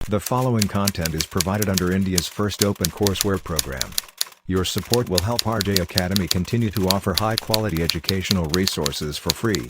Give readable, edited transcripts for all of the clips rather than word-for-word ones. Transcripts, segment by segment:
The following content is provided under India's first open courseware program. Your support will help RJ Academy continue to offer high-quality educational resources for free.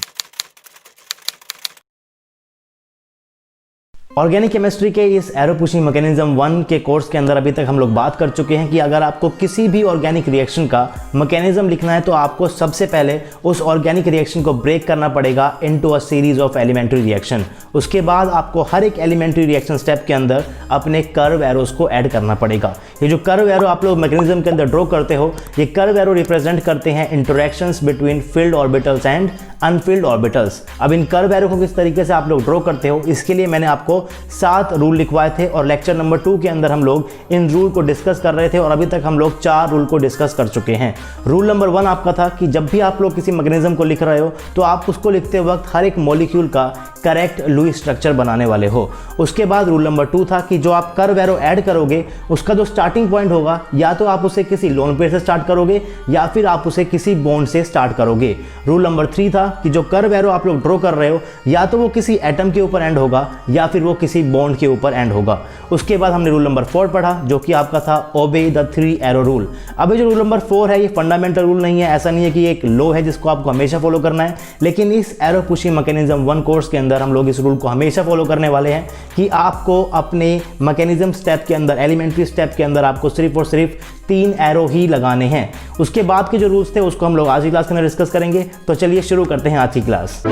Organic chemistry के इस arrow pushing mechanism 1 के course के अंदर अभी तक हम लोग बात कर चुके हैं कि अगर आपको किसी भी ऑर्गेनिक रिएक्शन का मैकेनिज्म लिखना है तो आपको सबसे पहले उस ऑर्गेनिक रिएक्शन को ब्रेक करना पड़ेगा into a series of elementary reaction. उसके बाद आपको हर एक एलिमेंट्री रिएक्शन स्टेप के अंदर अपने कर्व एरोज को ऐड करना पड़ेगा। ये जो कर्व एरो आप लोग मैकेनिज्म के अंदर ड्रॉ करते हो, ये कर्व एरो रिप्रेजेंट करते हैं interactions between field orbitals and unfilled orbitals. अब इन कर्व एरो को किस तरीके से आप लोग ड्रॉ करते हो, इसके लिए मैंने आपको 7 रूल लिखवाए थे और लेक्चर नंबर 2 के अंदर हम लोग इन रूल को डिस्कस कर रहे थे और अभी तक हम लोग 4 रूल को डिस्कस कर चुके हैं। रूल नंबर 1 आपका था कि जब भी आप लोग किसी मैकेनिज्म को लिख रहे हो तो आप उसको लिखते वक्त हर एक मॉलिक्यूल का करेक्ट लुईस स्ट्रक्चर बनाने वाले हो। उसके बाद रूल नंबर 2 था कि जो आप कर्व एरो ऐड करोगे उसका जो स्टार्टिंग पॉइंट होगा या तो आप उसे किसी लोन पेयर से स्टार्ट करोगे या फिर आप उसे किसी बॉन्ड से स्टार्ट करोगे। रूल नंबर 3 था कि जो कर्व एरो आप लोग ड्रॉ कर रहे हो या तो वो किसी एटम के ऊपर एंड होगा या फिर वो किसी बॉन्ड के ऊपर एंड होगा। उसके बाद हमने रूल नंबर 4 पढ़ा जो कि आपका था ओबे द 3 एरो रूल। अब ये जो रूल नंबर 4 है ये फंडामेंटल रूल नहीं है, ऐसा नहीं है कि एक लॉ है जिसको आपको हमेशा फॉलो करना है, लेकिन इस एरो पुशिंग मैकेनिज्म 1 कोर्स के अंदर हम लोग इस रूल को हमेशा फॉलो करने वाले हैं कि आपको अपने मैकेनिज्म स्टेप के अंदर, एलिमेंट्री स्टेप के अंदर आपको सिर्फ और सिर्फ 3 एरो ही लगाने हैं। उसके बाद के जो रूल्स थे उसको हम लोग आज की क्लास के अंदर डिस्कस करेंगे। तो चलिए शुरू करते हैं आज की class.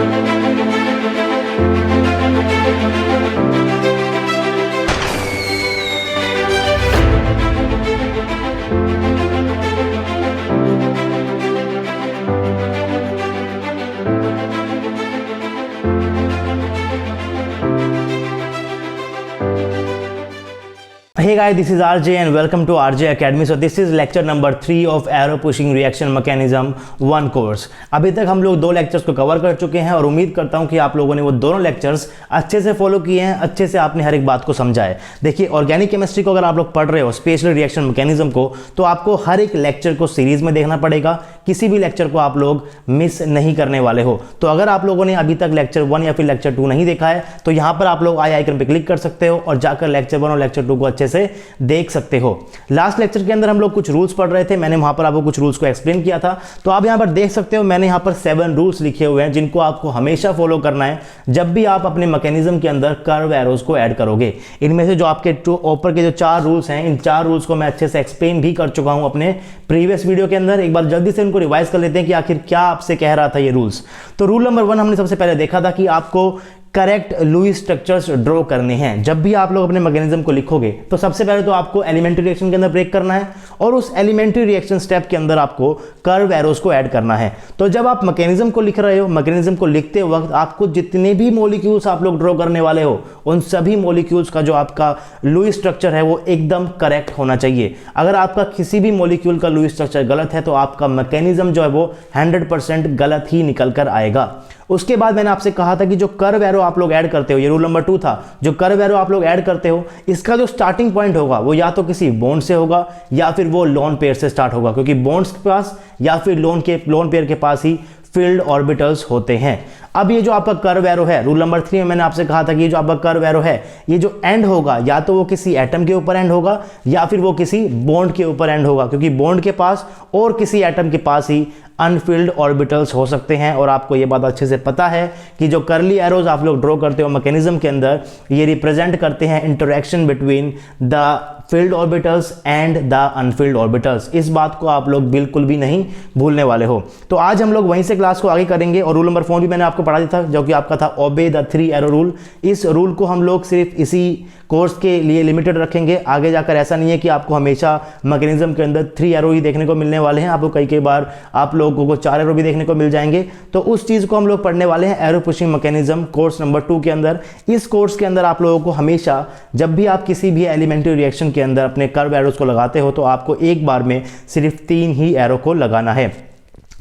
Hey guys, this is RJ and welcome to RJ Academy. So this is lecture number 3 of arrow pushing reaction mechanism 1 course. अभी तक हम लोग 2 लेक्चर्स को कवर कर चुके हैं और उम्मीद करता हूं कि आप लोगों ने वो दोनों लेक्चर्स अच्छे से फॉलो किए हैं, अच्छे से आपने हर एक बात को समझा है। देखिए, ऑर्गेनिक केमिस्ट्री को अगर आप लोग पढ़ रहे हो, स्पेशली रिएक्शन मैकेनिज्म को, तो आपको हर एक लेक्चर को सीरीज में देखना पड़ेगा। किसी भी लेक्चर को आप लोग मिस नहीं करने वाले हो। तो अगर आप लोगों ने अभी तक लेक्चर 1 या फिर लेक्चर 2 नहीं देखा है तो यहाँ पर आप लोग आई आइकन पे क्लिक कर सकते हो और जाकर लेक्चर 1 और लेक्चर 2 को अच्छे से देख सकते हो। लास्ट लेक्चर के अंदर हम लोग कुछ रूल्स पढ़ रहे थे, मैंने वहां पर आपको कुछ रूल्स को एक्सप्लेन किया था। तो आप यहां पर देख सकते हो मैंने यहां पर 7 रूल्स लिखे हुए हैं जिनको आपको हमेशा फॉलो करना है जब भी आप अपने मैकेनिज्म के अंदर कर्व एरोज को ऐड करोगे। इनमें से जो आपके ऊपर के जो 4 रूल्स हैं, इन 4 रूल्स को मैं अच्छे से एक्सप्लेन भी कर चुका हूं अपने प्रीवियस वीडियो के अंदर। एक बार जल्दी से उनको रिवाइज कर लेते हैं कि आखिर क्या आपसे कह रहा था ये रूल्स। तो रूल नंबर 1 हमने सबसे पहले देखा था कि आपको करेक्ट लुईस स्ट्रक्चर्स ड्रॉ करने हैं। जब भी आप लोग अपने मैकेनिज्म को लिखोगे तो सबसे पहले तो आपको एलिमेंट्री रिएक्शन के अंदर ब्रेक करना है और उस एलिमेंट्री रिएक्शन स्टेप के अंदर आपको कर्व एरोज को ऐड करना है। तो जब आप मैकेनिज्म को लिख रहे हो, मैकेनिज्म को लिखते वक्त आपको जितने भी मॉलिक्यूल्स आप लोग ड्रॉ करने वाले हो उन सभी मॉलिक्यूल्स का जो आपका लुईस स्ट्रक्चर है वो एकदम करेक्ट होना चाहिए। अगर आपका किसी भी मॉलिक्यूल का लुईस स्ट्रक्चर गलत है तो आपका मैकेनिज्म जो है वो 100% गलत ही निकल कर आएगा। उसके बाद मैंने आपसे कहा था कि जो कर्व एरो आप लोग ऐड करते हो, ये रूल नंबर 2 था, जो कर्व एरो आप लोग ऐड करते हो इसका जो स्टार्टिंग पॉइंट होगा वो या तो किसी बॉन्ड से होगा या फिर वो लोन पेयर से स्टार्ट होगा, क्योंकि बॉन्ड्स के पास या फिर लोन पेयर के पास ही फील्ड ऑर्बिटल्स होते हैं। अब ये जो आपका कर्व एरो है, रूल नंबर 3 में मैंने आपसे कहा था कि ये जो आपका कर्व एरो है ये जो एंड होगा या तो वो किसी एटम के ऊपर एंड होगा या फिर वो किसी बॉन्ड के ऊपर एंड होगा, क्योंकि बॉन्ड के पास और किसी एटम के पास ही अनफिल्ड ऑर्बिटल्स हो सकते हैं। और आपको ये बात अच्छे से पता है कि जो कर्ली एरोज आप लोग ड्रॉ करते हो मैकेनिज्म के अंदर, ये रिप्रेजेंट करते हैं interaction between the field orbitals and the Anfield orbitals. इस बात को आप लोग बिल्कुल भी नहीं भूलने वाले हो। तो आज हम लोग वहीं से क्लास को आगे करेंगे और रूल नंबर 4 भी मैंने आपको पढ़ा दिया था जो कि आपका था ओबे द 3 एरो रूल। इस रूल को हम लोग सिर्फ इसी कोर्स के लिए लिमिटेड रखेंगे। आगे जाकर ऐसा नहीं है कि आपको हमेशा मैकेनिज्म के अंदर 3 एरो ही देखने को मिलने वाले हैं, आपको कई बार आप लोगों को 4 एरो भी देखने को मिल जाएंगे। तो उस चीज़ को हम लोग पढ़ने वाले हैं arrow pushing mechanism course number 2 के अंदर। इस कोर्स के अंदर आप लोगों को हमेशा जब भी आप किसी भी एलिमेंट्री रिएक्शन के अंदर अपने कर्व एरोज को लगाते हो तो आपको एक बार में सिर्फ 3 ही एरो को लगाना है।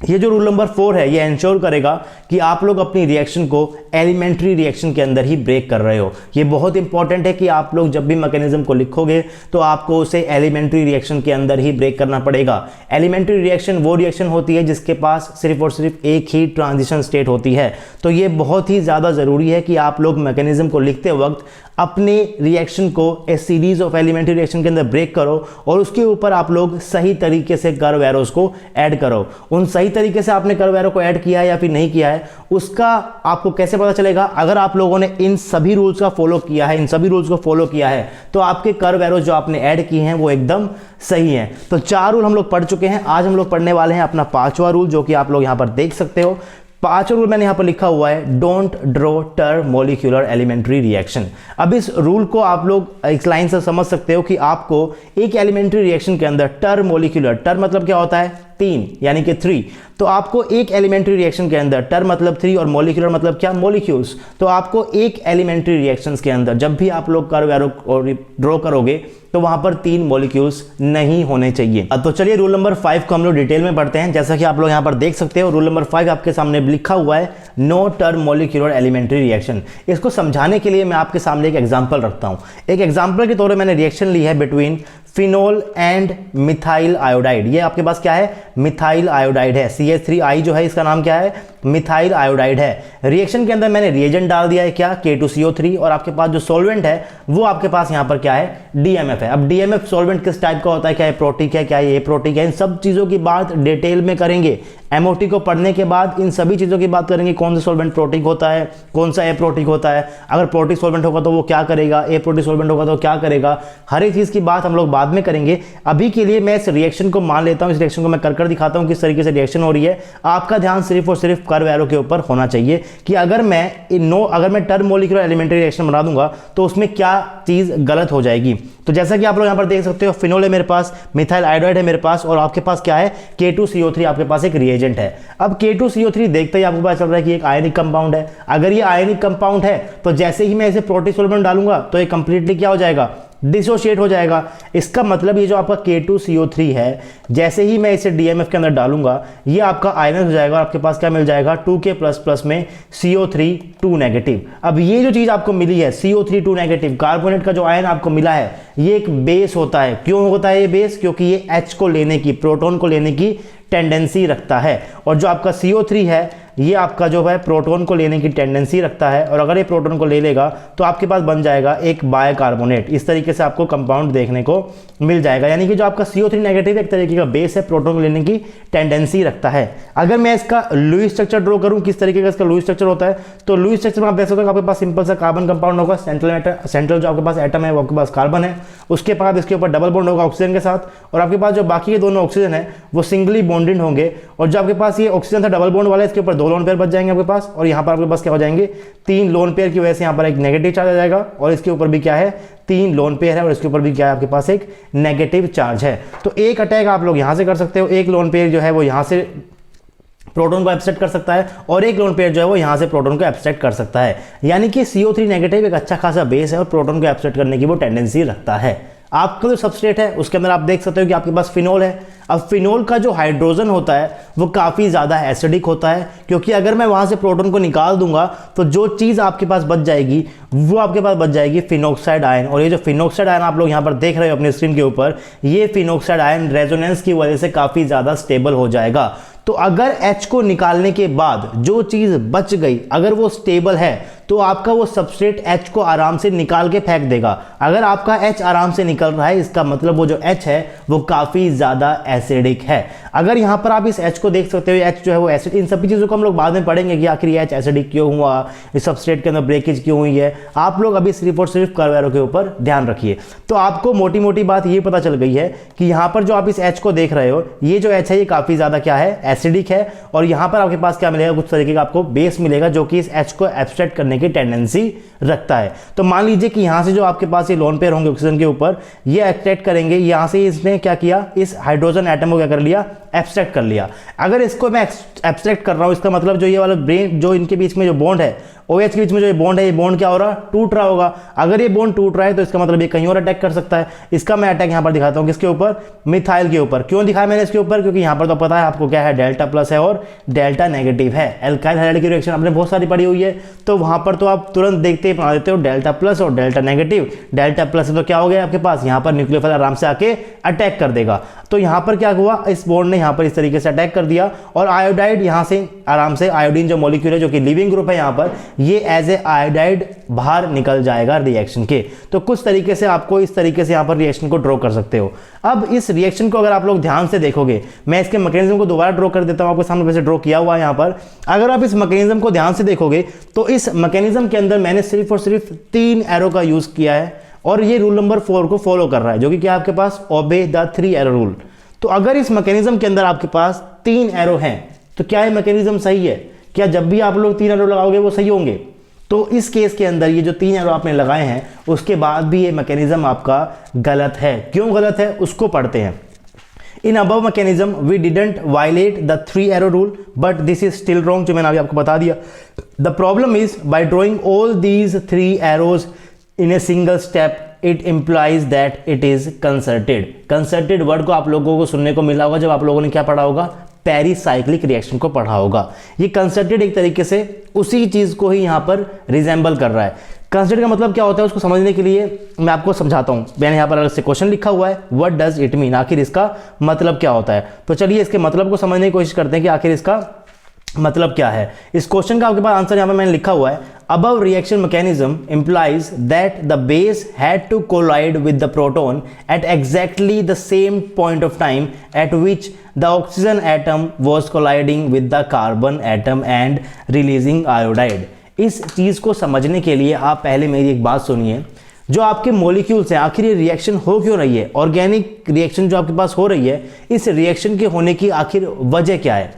ये जो रूल नंबर 4 है ये इंश्योर करेगा कि आप लोग अपनी रिएक्शन को एलिमेंट्री रिएक्शन के अंदर ही ब्रेक कर रहे हो। ये बहुत इंपॉर्टेंट है कि आप लोग जब भी मैकेनिज्म को लिखोगे तो आपको उसे एलिमेंट्री रिएक्शन के अंदर ही ब्रेक करना पड़ेगा। एलिमेंट्री रिएक्शन वो रिएक्शन होती है जिसके पास सिर्फ और सिर्फ एक ही ट्रांजिशन स्टेट होती है। तो ये बहुत ही ज़्यादा ज़रूरी है कि आप लोग मैकेनिज्म को लिखते वक्त अपने रिएक्शन को ए सीरीज ऑफ एलिमेंट्री रिएक्शन के अंदर ब्रेक करो और उसके ऊपर आप लोग सही तरीके से कर्व एरोस को ऐड करो। उन सही तरीके से आपने कर्व एरो को ऐड किया है या फिर नहीं किया है उसका आपको कैसे पता चलेगा? अगर आप लोगों ने इन सभी रूल्स का फॉलो किया है, इन सभी रूल्स को फॉलो किया है तो आपके कर्व एरोस जो आपने ऐड किए हैं वो एकदम सही है। तो 4 रूल हम लोग पढ़ चुके हैं। आज हम लोग पढ़ने वाले हैं अपना 5वां रूल, जो कि आप लोग यहां पर देख सकते हो। 5वां रूल मैंने यहां पर लिखा हुआ है, डोंट ड्रॉ टर मॉलिक्यूलर एलिमेंट्री रिएक्शन। अब इस रूल को आप लोग एक लाइन से समझ सकते हो कि आपको एक एलिमेंट्री रिएक्शन के अंदर टर मॉलिक्यूलर, टर मतलब क्या होता है? 3 यानी कि 3। तो आपको एक एलिमेंट्री रिएक्शन के अंदर टर मतलब 3 और मॉलिक्यूलर मतलब क्या? मॉलिक्यूल्स। तो आपको एक एलिमेंट्री रिएक्शंस के अंदर जब भी आप लोग कर्व एरो ड्रॉ करोगे तो वहां पर 3 मॉलिक्यूल्स नहीं होने चाहिए। तो चलिए रूल नंबर 5 को हम लोग डिटेल में पढ़ते हैं। जैसा कि आप लोग यहां पर देख सकते हो, रूल नंबर 5 आपके सामने लिखा हुआ है, नो टर मॉलिक्यूलर एलिमेंट्री रिएक्शन। इसको समझाने के लिए मैं आपके सामने एक एग्जांपल रखता हूं। एक एग्जांपल के तौर पर मैंने रिएक्शन ली है between phenol and methyl iodide. ये आपके पास क्या है? मिथाइल आयोडाइड है। CH3I जो है इसका नाम क्या है? मिथाइल आयोडाइड है। रिएक्शन के अंदर मैंने रिएजेंट डाल दिया है क्या? K2CO3। और आपके पास जो सॉल्वेंट है वो आपके पास यहां पर क्या है? DMF है। अब DMF सॉल्वेंट किस टाइप का होता है? क्या ये प्रोटिक है, क्या ये प्रोटिक है? इन सब चीजों की बात डिटेल में करेंगे। MOT को पढ़ने के बाद इन सभी चीजों की बात करेंगे। कौन सा सॉल्वेंट प्रोटिक होता है, कौन सा एप्रोटिक होता है, अगर प्रोटिक सॉल्वेंट होगा तो वो क्या करेगा, एप्रोटिक सॉल्वेंट होगा तो क्या करेगा, हर एक चीज की बात हम लोग बाद में करेंगे। अभी के लिए मैं इस रिएक्शन को मान लेता हूं, इस रिएक्शन को मैं कर दिखाता हूं किस तरीके से रिएक्शन हो रही है। आपका ध्यान सिर्फ और सिर्फ कर्व एरो के ऊपर होना चाहिए कि अगर मैं टर मॉलिक्यूलर एलिमेंट्री रिएक्शन बना दूंगा तो उसमें क्या चीज गलत हो जाएगी। तो जैसा कि आप लोग यहां पर देख सकते हो, फिनोल है मेरे पास, मिथाइल आयोडाइड है मेरे पास, और आपके पास क्या है? K2CO3 आपके पास एक रिएजेंट है। अब K2CO3 देखते ही आपको पता चल रहा है कि एक आयनिक कंपाउंड है। अगर ये आयनिक कंपाउंड है तो जैसे ही मैं इसे प्रोटिक सॉल्वेंट डालूंगा तो ये कंप्लीटली क्या हो जाएगा? डिसोशिएट हो जाएगा। इसका मतलब ये जो आपका K2CO3 है, जैसे ही मैं इसे DMF के अंदर डालूंगा ये आपका आयन हो जाएगा और आपके पास क्या मिल जाएगा? 2K++ में CO3 2 नेगेटिव। अब ये जो चीज आपको मिली है CO3 2 नेगेटिव, कार्बोनेट का जो आयन आपको मिला है, ये एक बेस होता है। क्यों होता है ये बेस? क्योंकि ये H को लेने की, प्रोटॉन को लेने की टेंडेंसी रखता है। और जो आपका CO3 है ये आपका जो है प्रोटॉन को लेने की टेंडेंसी रखता है, और अगर ये प्रोटॉन को ले लेगा तो आपके पास बन जाएगा एक बायकार्बोनेट। इस तरीके से आपको कंपाउंड देखने को मिल जाएगा। यानी कि जो आपका CO3 नेगेटिव एक तरीके का बेस है, प्रोटॉन को लेने की टेंडेंसी रखता है। अगर मैं इसका लुईस स्ट्रक्चर ड्रॉ करूं, किस तरीके का इसका लुईस स्ट्रक्चर होता है, तो लुईस स्ट्रक्चर में आप देख सकते हो आपके पास सिंपल सा कार्बन कंपाउंड होगा। सेंट्रल जो आपके पास एटम है वो आपके पास कार्बन है, उसके बाद इसके ऊपर डबल बॉन्ड होगा ऑक्सीजन के साथ, और आपके पास जो बाकी के दोनों ऑक्सीजन है वो सिंगली बॉन्डेड होंगे। और जो आपके पास ये ऑक्सीजन था डबल बॉन्ड वाला, इसके ऊपर 2 लोन पेयर बच जाएंगे आपके पास, और यहाँ पर आपके पास क्या हो जाएंगे? 3 लोन पेयर की वजह से यहाँ पर एक नेगेटिव चार्ज आ जाएगा, और इसके ऊपर भी क्या है? 3 लोन पेयर है, और इसके ऊपर भी क्या है? आपके पास एक नेगेटिव चार्ज है। तो एक अटैक आप लोग यहां से कर सकते हो, एक लोन पेयर जो है वो यहां से प्रोटॉन को एब्स्ट्रैक्ट कर सकता है, और एक लोन पेयर जो है वो यहां से प्रोटॉन को एब्स्ट्रैक्ट कर सकता है। यानी कि CO3 नेगेटिव एक अच्छा खासा बेस है और प्रोटॉन को एब्स्ट्रैक्ट करने की वो टेंडेंसी रखता है। आपका जो सबस्ट्रेट है उसके अंदर आप देख सकते हो कि आपके पास फिनोल है। अब फिनोल का जो हाइड्रोजन होता है वो काफ़ी ज़्यादा एसिडिक होता है, क्योंकि अगर मैं वहाँ से प्रोटॉन को निकाल दूंगा तो जो चीज़ आपके पास बच जाएगी वो आपके पास बच जाएगी फिनोक्साइड आयन। और ये जो फिनोक्साइड आयन आप लोग यहाँ पर देख रहे हो अपनी स्क्रीन के ऊपर, ये फिनोक्साइड आयन रेजोनेंस की वजह से काफ़ी ज़्यादा स्टेबल हो जाएगा। तो अगर H को निकालने के बाद जो चीज़ बच गई अगर वो स्टेबल है तो आपका वो सबस्ट्रेट H को आराम से निकाल के फेंक देगा। अगर आपका H आराम से निकल रहा है इसका मतलब वो जो H है वो काफ़ी ज़्यादा एसिडिक है। अगर यहाँ पर आप इस H को देख सकते हो, H जो है वो एसिड, इन सभी चीज़ों को हम लोग बाद में पढ़ेंगे कि आखिर ये H एसिडिक क्यों हुआ, इस सबस्ट्रेट के अंदर ब्रेकेज क्यों हुई है। आप लोग अभी सिर्फ और सिर्फ कर्व एरो के ऊपर ध्यान रखिए। तो आपको मोटी मोटी बात ये पता चल गई है कि यहाँ पर जो आप इस H को देख रहे हो, ये जो H है ये काफ़ी ज़्यादा क्या है? एसिडिक है। और यहाँ पर आपके पास क्या मिलेगा? कुछ तरीके का आपको बेस मिलेगा जो कि इस H को एब्स्ट्रैक्ट करने की टेंडेंसी रखता है। तो मान लीजिए कि यहाँ से जो आपके पास ये लोन पेयर होंगे ऑक्सीजन के ऊपर, ये एब्स्ट्रैक्ट करेंगे। यहाँ से इसने क्या किया? इस हाइड्रोजन एटम को क्या कर लिया? एब्स्ट्रैक्ट कर लिया। अगर इसको मैं एब्स्ट्रैक्ट कर रहा हूँ, इसका मतलब जो ये वाला ब्रेन जो इनके बीच में जो बॉन्ड है, OH के बीच में जो ये बॉन्ड है, ये बॉन्ड क्या हो रहा? टूट रहा होगा। अगर ये बॉन्ड टूट रहा है तो इसका मतलब ये कहीं और अटैक कर सकता है। इसका मैं अटैक यहाँ पर दिखाता हूँ, किसके ऊपर? मिथाइल के ऊपर। क्यों दिखाया मैंने इसके ऊपर? क्योंकि यहाँ पर तो पता है आपको क्या है? डेल्टा प्लस है और डेल्टा नेगेटिव है। एल्काइल हाइड्राइड की रिएक्शन आपने बहुत सारी पढ़ी हुई है, तो वहां पर तो आप तुरंत देखते ही बना देते हो डेल्टा प्लस और डेल्टा नेगेटिव। डेल्टा प्लस तो क्या हो गया आपके पास? यहाँ पर न्यूक्लियोफाइल आराम से आके अटैक कर देगा। तो यहाँ पर क्या हुआ? इस बॉन्ड ने यहाँ पर इस तरीके से अटैक कर दिया और आयोडाइड यहाँ से आराम से, आयोडीन जो मॉलिक्यूल है जो कि लिविंग ग्रुप है यहाँ पर, ये एज ए आयोडाइड बाहर निकल जाएगा रिएक्शन के। तो कुछ तरीके से आपको इस तरीके से यहाँ पर रिएक्शन को ड्रॉ कर सकते हो। अब इस रिएक्शन को अगर आप लोग ध्यान से देखोगे, मैं इसके मैकेनिज्म को दोबारा ड्रॉ कर देता हूँ, आपके सामने वैसे ड्रॉ किया हुआ है यहाँ पर। अगर आप इस मैकेनिज्म को ध्यान से देखोगे तो इस मैकेनिज्म के अंदर मैंने सिर्फ और सिर्फ 3 एरो का यूज किया है और ये रूल नंबर 4 को फॉलो कर रहा है, जो कि क्या आपके पास ओबे द 3 एरो रूल। तो अगर इस मैकेनिज्म के अंदर आपके पास 3 एरो हैं तो क्या ये मैकेनिज्म सही है? क्या जब भी आप लोग 3 एरो लगाओगे वो सही होंगे? तो इस केस के अंदर ये जो 3 एरो आपने लगाए हैं उसके बाद भी ये मैकेनिज्म आपका गलत है। क्यों गलत है उसको पढ़ते हैं। In above mechanism we didn't violate the 3 arrow rule but this is still wrong, जो मैंने अभी आपको बता दिया। The problem is by drawing all these 3 arrows in a single step it implies that it is concerted. Concerted word को आप लोगों को सुनने को मिला होगा जब आप लोगों ने क्या पढ़ा होगा, पेरीसाइक्लिक रिएक्शन को पढ़ा होगा। ये कंसर्टेड एक तरीके से उसी चीज को ही यहां पर रिजेंबल कर रहा है। कंसर्टेड का मतलब क्या होता है उसको समझने के लिए मैं आपको समझाता हूं। मैंने यहां पर अलग से क्वेश्चन लिखा हुआ है, व्हाट डज इट मीन, आखिर इसका मतलब क्या होता है। तो चलिए इसके मतलब को समझने की कोशिश करते हैं कि आखिर इसका मतलब क्या है। इस क्वेश्चन का आपके पास आंसर यहां पर मैंने लिखा हुआ है, above reaction mechanism implies that the base had to collide with the proton at exactly the same point of time at which the oxygen atom was colliding with the carbon atom and releasing iodide। इस चीज को समझने के लिए आप पहले मेरी एक बात सुनिए। जो आपके मॉलिक्यूल्स हैं आखिर ये रिएक्शन हो क्यों रही है, ऑर्गेनिक रिएक्शन जो आपके पास हो रही है, इस रिएक्शन के होने की आखिर वजह क्या है।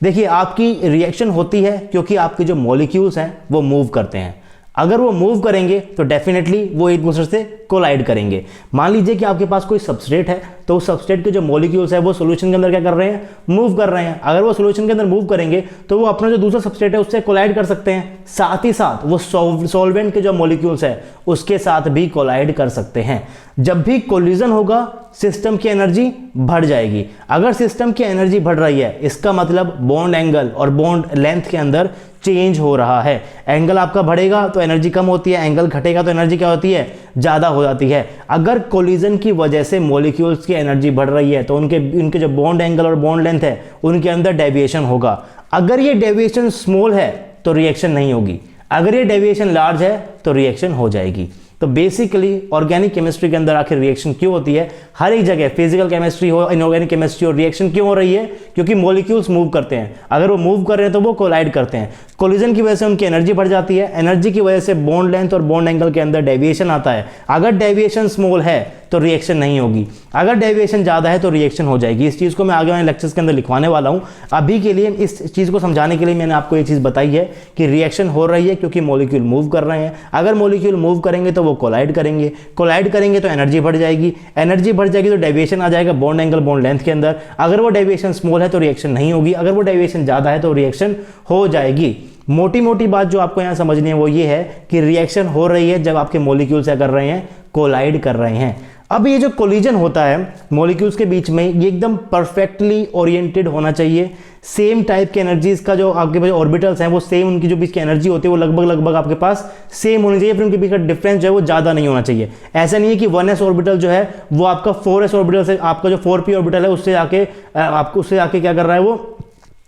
देखिए आपकी रिएक्शन होती है क्योंकि आपके जो मॉलिक्यूल्स हैं वो मूव करते हैं। अगर वो मूव करेंगे तो डेफिनेटली वो एक दूसरे से कोलाइड करेंगे। मान लीजिए कि आपके पास कोई सबस्ट्रेट है तो उस सबस्ट्रेट के जो मॉलिक्यूल्स है वो सॉल्यूशन के अंदर क्या कर रहे हैं, मूव कर रहे हैं। अगर वो सॉल्यूशन के अंदर मूव करेंगे तो वो अपना जो दूसरा सबस्ट्रेट है उससे कोलाइड कर सकते हैं। साथ ही साथ वो सॉल्वेंट के जो मॉलिक्यूल्स है उसके साथ भी कोलाइड कर सकते हैं। जब भी कोलिजन होगा सिस्टम की एनर्जी बढ़ जाएगी। अगर सिस्टम की एनर्जी बढ़ रही है इसका मतलब बॉन्ड एंगल और बॉन्ड लेंथ के अंदर चेंज हो रहा है। एंगल आपका बढ़ेगा तो एनर्जी कम होती है, एंगल घटेगा तो एनर्जी क्या होती है, ज्यादा हो जाती है। अगर कोलिजन की वजह से मॉलिक्यूल्स की एनर्जी बढ़ रही है तो उनके जो बॉन्ड एंगल और बॉन्ड लेंथ है उनके अंदर डेविएशन होगा। अगर ये डेविएशन स्मॉल है तो रिएक्शन नहीं होगी, अगर ये डेविएशन लार्ज है तो रिएक्शन हो जाएगी। तो बेसिकली ऑर्गेनिक केमिस्ट्री के अंदर आखिर रिएक्शन क्यों होती है, हर एक जगह फिजिकल केमिस्ट्री हो, इनऑर्गेनिक केमिस्ट्री हो, रिएक्शन क्यों हो रही है, क्योंकि मॉलिक्यूल्स मूव करते हैं। अगर वो मूव कर रहे हैं तो वो कोलाइड करते हैं। कोलिजन की वजह से उनकी एनर्जी बढ़ जाती है, एनर्जी की वजह से बॉन्ड लेंथ और बॉन्ड एंगल के अंदर डेविएशन आता है। अगर डेविएशन स्मॉल है तो रिएक्शन नहीं होगी, अगर डेविएशन ज्यादा है तो रिएक्शन हो जाएगी। इस चीज को मैं आगे वाले लेक्चर्स के अंदर लिखवाने वाला हूं। अभी के लिए इस चीज को समझाने के लिए मैंने आपको ये चीज बताई है कि रिएक्शन हो रही है क्योंकि मॉलिक्यूल मूव कर रहे हैं। अगर मॉलिक्यूल मूव करेंगे तो वो कोलाइड करेंगे, कोलाइड करेंगे तो एनर्जी बढ़ जाएगी, एनर्जी बढ़ जाएगी तो डेविएशन आ जाएगा बॉन्ड एंगल बॉन्ड लेंथ के अंदर। अगर वो डेविएशन स्मॉल है तो रिएक्शन नहीं होगी, अगर वो डेविएशन ज्यादा है तो रिएक्शन हो जाएगी। मोटी मोटी बात जो आपको यहां समझनी है वो ये है कि रिएक्शन हो रही है जब आपके मॉलिक्यूल्स क्या कर रहे हैं, कोलाइड कर रहे हैं। अब ये जो कोलिजन होता है मॉलिक्यूल्स के बीच में ये एकदम परफेक्टली ओरिएंटेड होना चाहिए। सेम टाइप के एनर्जीज का जो आपके पास ऑर्बिटल्स हैं वो सेम, उनकी जो बीच की एनर्जी होती है वो लगभग आपके पास सेम होनी चाहिए, फिर उनके बीच का डिफरेंस जो है वो ज़्यादा नहीं होना चाहिए। ऐसा नहीं है कि 1s ऑर्बिटल जो है वो आपका 4s ऑर्बिटल से, आपका जो 4p ऑर्बिटल है उससे आके क्या कर रहा है, वो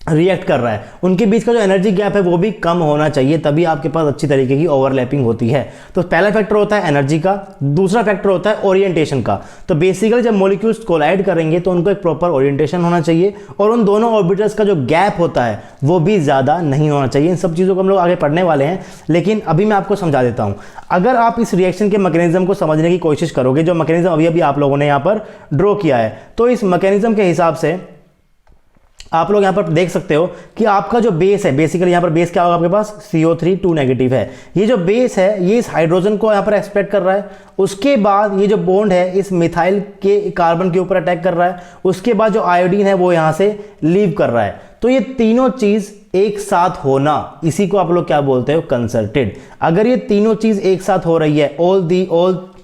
रिएक्ट कर रहा है। उनके बीच का जो एनर्जी गैप है वो भी कम होना चाहिए, तभी आपके पास अच्छी तरीके की ओवरलैपिंग होती है। तो पहला फैक्टर होता है एनर्जी का, दूसरा फैक्टर होता है ओरिएंटेशन का। तो बेसिकली जब मॉलिक्यूल्स कोलाइड करेंगे तो उनको एक प्रॉपर ओरिएंटेशन होना चाहिए और उन दोनों ऑर्बिटल्स का जो गैप होता है वो भी ज्यादा नहीं होना चाहिए। इन सब चीजों को हम लोग आगे पढ़ने वाले हैं, लेकिन अभी मैं आपको समझा देता हूं। अगर आप इस रिएक्शन के मैकेनिज्म को समझने की कोशिश करोगे, जो मैकेनिज्म अभी आप लोगों ने यहाँ पर ड्रॉ किया है, तो इस मैकेनिज्म के हिसाब से आप लोग यहां पर देख सकते हो कि आपका जो बेस है, बेसिकली यहां पर बेस क्या होगा, आपके पास CO3 2 नेगेटिव है। ये जो बेस है ये इस हाइड्रोजन को यहां पर एक्सपेक्ट कर रहा है। उसके बाद ये जो बॉन्ड है इस मिथाइल के कार्बन के ऊपर अटैक कर रहा है। उसके बाद जो आयोडीन है वो यहां से लीव कर रहा है। तो ये तीनों चीज एक साथ होना, इसी को आप लोग क्या बोलते हो, कंसर्टेड। अगर ये तीनों चीज एक साथ हो रही है,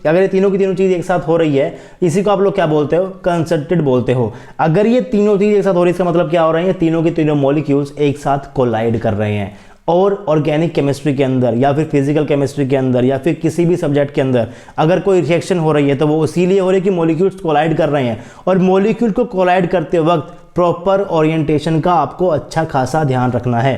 अगर ये तीनों की तीनों चीज एक साथ हो रही है, इसी को आप लोग क्या बोलते हो, कंसर्टेड बोलते हो। अगर ये तीनों चीज एक साथ हो रही है इसका मतलब क्या हो रहा है, तीनों के तीनों मॉलिक्यूल्स एक साथ कोलाइड कर रहे हैं। और ऑर्गेनिक केमिस्ट्री के अंदर या फिर फिजिकल केमिस्ट्री के अंदर या फिर किसी भी सब्जेक्ट के अंदर अगर कोई रिएक्शन हो रही है तो वो इसीलिए हो रही है कि मॉलिक्यूल्स कोलाइड कर रहे हैं। और मॉलिक्यूल को कोलाइड करते वक्त प्रॉपर ओरिएंटेशन का आपको अच्छा खासा ध्यान रखना है।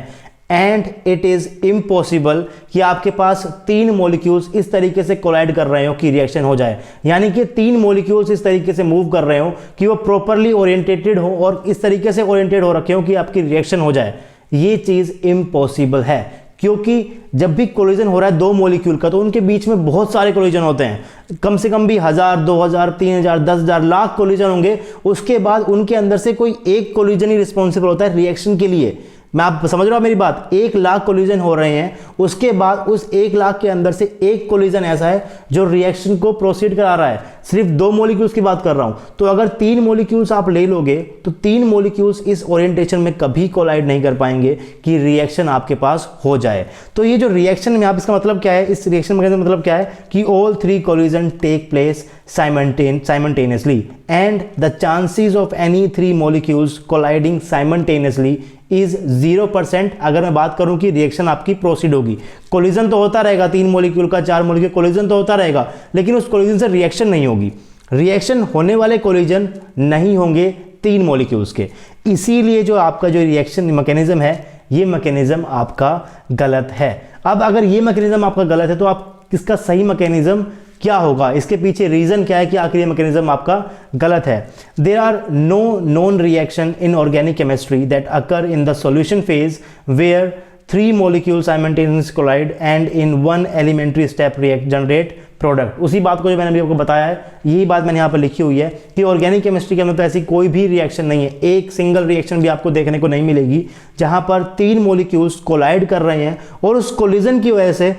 एंड इट इज़ इम्पॉसिबल कि आपके पास 3 मॉलिक्यूल्स इस तरीके से कोलाइड कर रहे हो कि रिएक्शन हो जाए, यानी कि 3 मॉलिक्यूल्स इस तरीके से मूव कर रहे हो कि वो प्रॉपरली ओरिएंटेटेड हो और इस तरीके से ओरिएंटेड हो रखे हो कि आपकी रिएक्शन हो जाए। ये चीज़ इम्पॉसिबल है, क्योंकि जब भी कोलिजन हो रहा है 2 मॉलिक्यूल का तो उनके बीच में बहुत सारे कोलिजन होते हैं, कम से कम भी 1000, 2000, 3000, 10,000 लाख कोलिजन होंगे। उसके बाद उनके अंदर से कोई एक कोलिजन ही रिस्पॉन्सिबल होता है रिएक्शन के लिए। मैं आप समझ रहा हूं मेरी बात? 1 लाख कोलिजन हो रहे हैं, उसके बाद उस 1 लाख के अंदर से एक कोलिजन ऐसा है जो रिएक्शन को प्रोसीड करा रहा है। सिर्फ 2 मॉलिक्यूल्स की बात कर रहा हूं। तो अगर 3 मॉलिक्यूल्स आप ले लोगे तो 3 मॉलिक्यूल्स इस ओरिएंटेशन में कभी कोलाइड नहीं कर पाएंगे कि रिएक्शन आपके पास हो जाए। तो ये जो रिएक्शन में आप, इसका मतलब क्या है, इस रिएक्शन का मतलब क्या है कि all 3 collision take place simultaneously and the chances of any 3 molecules colliding simultaneously is 0%। अगर मैं बात करूं कि रिएक्शन आपकी प्रोसीड होगी, कोलिजन तो होता रहेगा 3 मॉलिक्यूल का, 4 मॉलिक्यूल कोलिजन तो होता रहेगा, लेकिन उस कोलिजन से रिएक्शन नहीं होगी। रिएक्शन होने वाले कोलिजन नहीं होंगे 3 मॉलिक्यूल्स के। इसीलिए जो आपका जो रिएक्शन मैकेनिज्म है, ये मैकेनिज्म आपका गलत है। अब अगर ये मैकेनिज्म आपका गलत है तो आप इसका सही मैकेनिज्म क्या होगा, इसके पीछे रीजन क्या है कि आखिर ये मैकेनिज्म आपका गलत है। There are no known reaction in organic chemistry that occur in the solution phase where 3 molecules simultaneously collide and in one elementary step react generate product. उसी बात को जो मैंने अभी आपको बताया है, यही बात मैंने यहाँ पर लिखी हुई है कि ऑर्गेनिक केमिस्ट्री के अंदर तो ऐसी कोई भी रिएक्शन नहीं है, एक सिंगल रिएक्शन भी आपको देखने को नहीं मिलेगी जहाँ पर 3 मॉलिक्यूल्स कोलाइड कर रहे हैं और उस कोलिजन की वजह से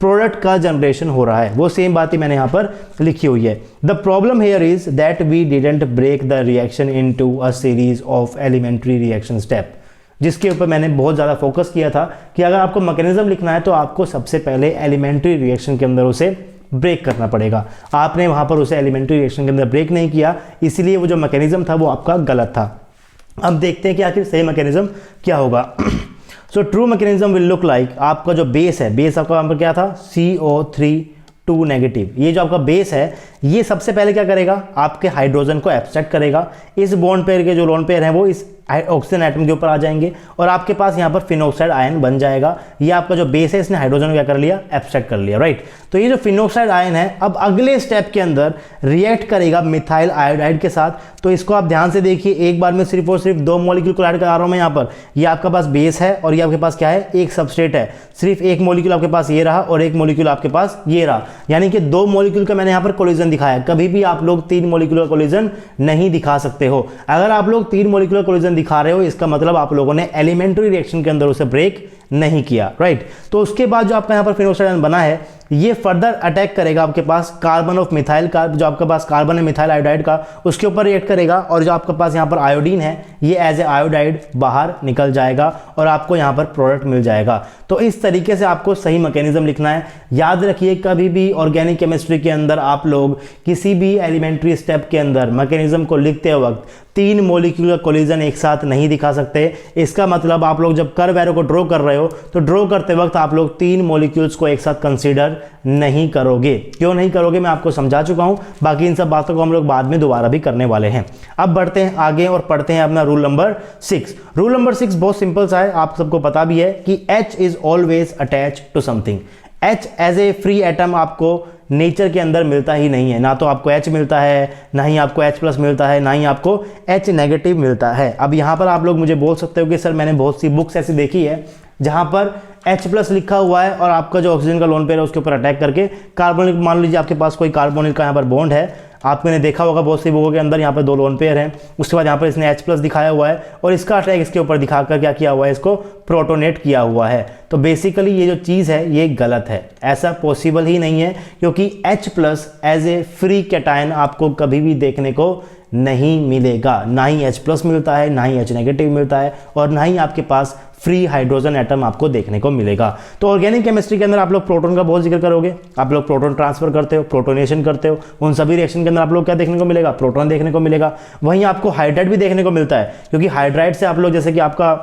प्रोडक्ट का जनरेशन हो रहा है। वो सेम बात ही मैंने यहाँ पर लिखी हुई है। The problem here is that we didn't break the reaction into a series of elementary reaction step, जिसके ऊपर मैंने बहुत ज़्यादा फोकस किया था कि अगर आपको मैकेनिज्म लिखना है तो आपको सबसे पहले एलिमेंट्री रिएक्शन के अंदर उसे ब्रेक करना पड़ेगा। आपने वहाँ पर उसे एलिमेंट्री रिएक्शन के अंदर ब्रेक नहीं किया, इसलिए वो जो मैकेनिज्म था वो आपका गलत था। अब देखते हैं कि आखिर सही मैकेनिज्म क्या होगा। So true mechanism will look like, आपका जो बेस है, बेस आपका वहाँ पर क्या था, CO3 नेगेटिव। ये जो आपका बेस है ये सबसे पहले क्या करेगा, आपके हाइड्रोजन को एब्स्ट्रैक्ट करेगा। इस बॉन्ड पेयर के जो लोन पेयर हैं वो इस ऑक्सीजन एटम के ऊपर आ जाएंगे और आपके पास यहाँ पर फिनॉक्साइड आयन बन जाएगा। ये आपका जो बेस है इसने हाइड्रोजन को क्या कर लिया, एब्स्ट्रैक्ट कर लिया, राइट। तो ये जो फिनॉक्साइड आयन है अब अगले स्टेप के अंदर रिएक्ट करेगा मिथाइल आयोडाइड के साथ। तो इसको आप ध्यान से देखिए, एक बार में सिर्फ और सिर्फ 2 मॉलिक्यूल को ऐड करा रहा हूँ मैं यहाँ पर। ये आपके पास बेस है और ये आपके पास क्या है, एक सबस्ट्रेट है। सिर्फ एक मॉलिक्यूल आपके पास ये रहा और एक मॉलिक्यूल आपके पास ये रहा, यानी कि 2 मॉलिक्यूल का मैंने यहाँ पर कोलिजन दिखाया। कभी भी आप लोग 3 मॉलिक्यूलर कोलिजन नहीं दिखा सकते हो। अगर आप लोग 3 मॉलिक्यूलर कोलिजन दिखा रहे हो इसका मतलब आप लोगों ने एलिमेंट्री रिएक्शन के अंदर उसे ब्रेक नहीं किया, राइट। तो उसके बाद जो आपका यहाँ पर फिनॉक्साइड आयन बना है ये फर्दर अटैक करेगा आपके पास कार्बन ऑफ मिथाइल का, जो आपके पास कार्बन है मिथाइल आयोडाइड का, उसके ऊपर रिएक्ट करेगा और जो आपके पास यहाँ पर आयोडीन है ये एज ए आयोडाइड बाहर निकल जाएगा और आपको यहाँ पर प्रोडक्ट मिल जाएगा। तो इस तरीके से आपको सही मैकेनिज्म लिखना है। याद रखिए कभी भी ऑर्गेनिक केमिस्ट्री के अंदर आप लोग किसी भी एलिमेंट्री स्टेप के अंदर मैकेनिज्म को लिखते वक्त 3 मॉलिक्यूलर कोलिजन एक साथ नहीं दिखा सकते। इसका मतलब आप लोग जब कर्व एरो को ड्रॉ कर रहे हो तो ड्रॉ करते वक्त आप लोग 3 मॉलिक्यूल्स को एक साथ कंसीडर नहीं करोगे। क्यों नहीं करोगे मैं आपको समझा चुका हूं, बाकी इन सब बातों को हम लोग बाद में दोबारा भी करने वाले हैं। अब बढ़ते हैं आगे और पढ़ते हैं अपना रूल नंबर 6। रूल नंबर 6 बहुत सिंपल सा है, आप सबको पता भी है कि H is always attach to something. H as a free atom आपको नेचर के अंदर मिलता ही नहीं है, ना तो आपको H मिलता है, ना ही आपको H+ मिलता है, ना ही आपको H नेगेटिव मिलता है। अब यहाँ पर आप लोग मुझे बोल सकते हो कि सर मैंने बहुत सी बुक्स ऐसी देखी है जहाँ पर H+ लिखा हुआ है और आपका जो ऑक्सीजन का लोन पेयर है उसके ऊपर अटैक करके कार्बोनिल, मान लीजिए आपके पास कोई कार्बोनिल का यहाँ पर बॉन्ड है, आपने देखा होगा बहुत सी बुकों के अंदर यहाँ पर 2 लोन पेयर हैं, उसके बाद यहाँ पर इसने H+ दिखाया हुआ है और इसका अटैक इसके ऊपर दिखाकर क्या किया हुआ है, इसको प्रोटोनेट किया हुआ है। तो बेसिकली ये जो चीज़ है ये गलत है, ऐसा पॉसिबल ही नहीं है, क्योंकि H+ as a free cation आपको कभी भी देखने को नहीं मिलेगा। ना ही H+ मिलता है, ना ही H नेगेटिव मिलता है और ना ही आपके पास फ्री हाइड्रोजन एटम आपको देखने को मिलेगा। तो ऑर्गेनिक केमिस्ट्री के अंदर आप लोग प्रोटॉन का बहुत जिक्र करोगे, आप लोग प्रोटॉन ट्रांसफर करते हो, प्रोटोनेशन करते हो, उन सभी रिएक्शन के अंदर आप लोग क्या देखने को मिलेगा, प्रोटॉन देखने को मिलेगा। वहीं आपको हाइड्राइड भी देखने को मिलता है, क्योंकि हाइड्राइड से आप लोग जैसे कि आपका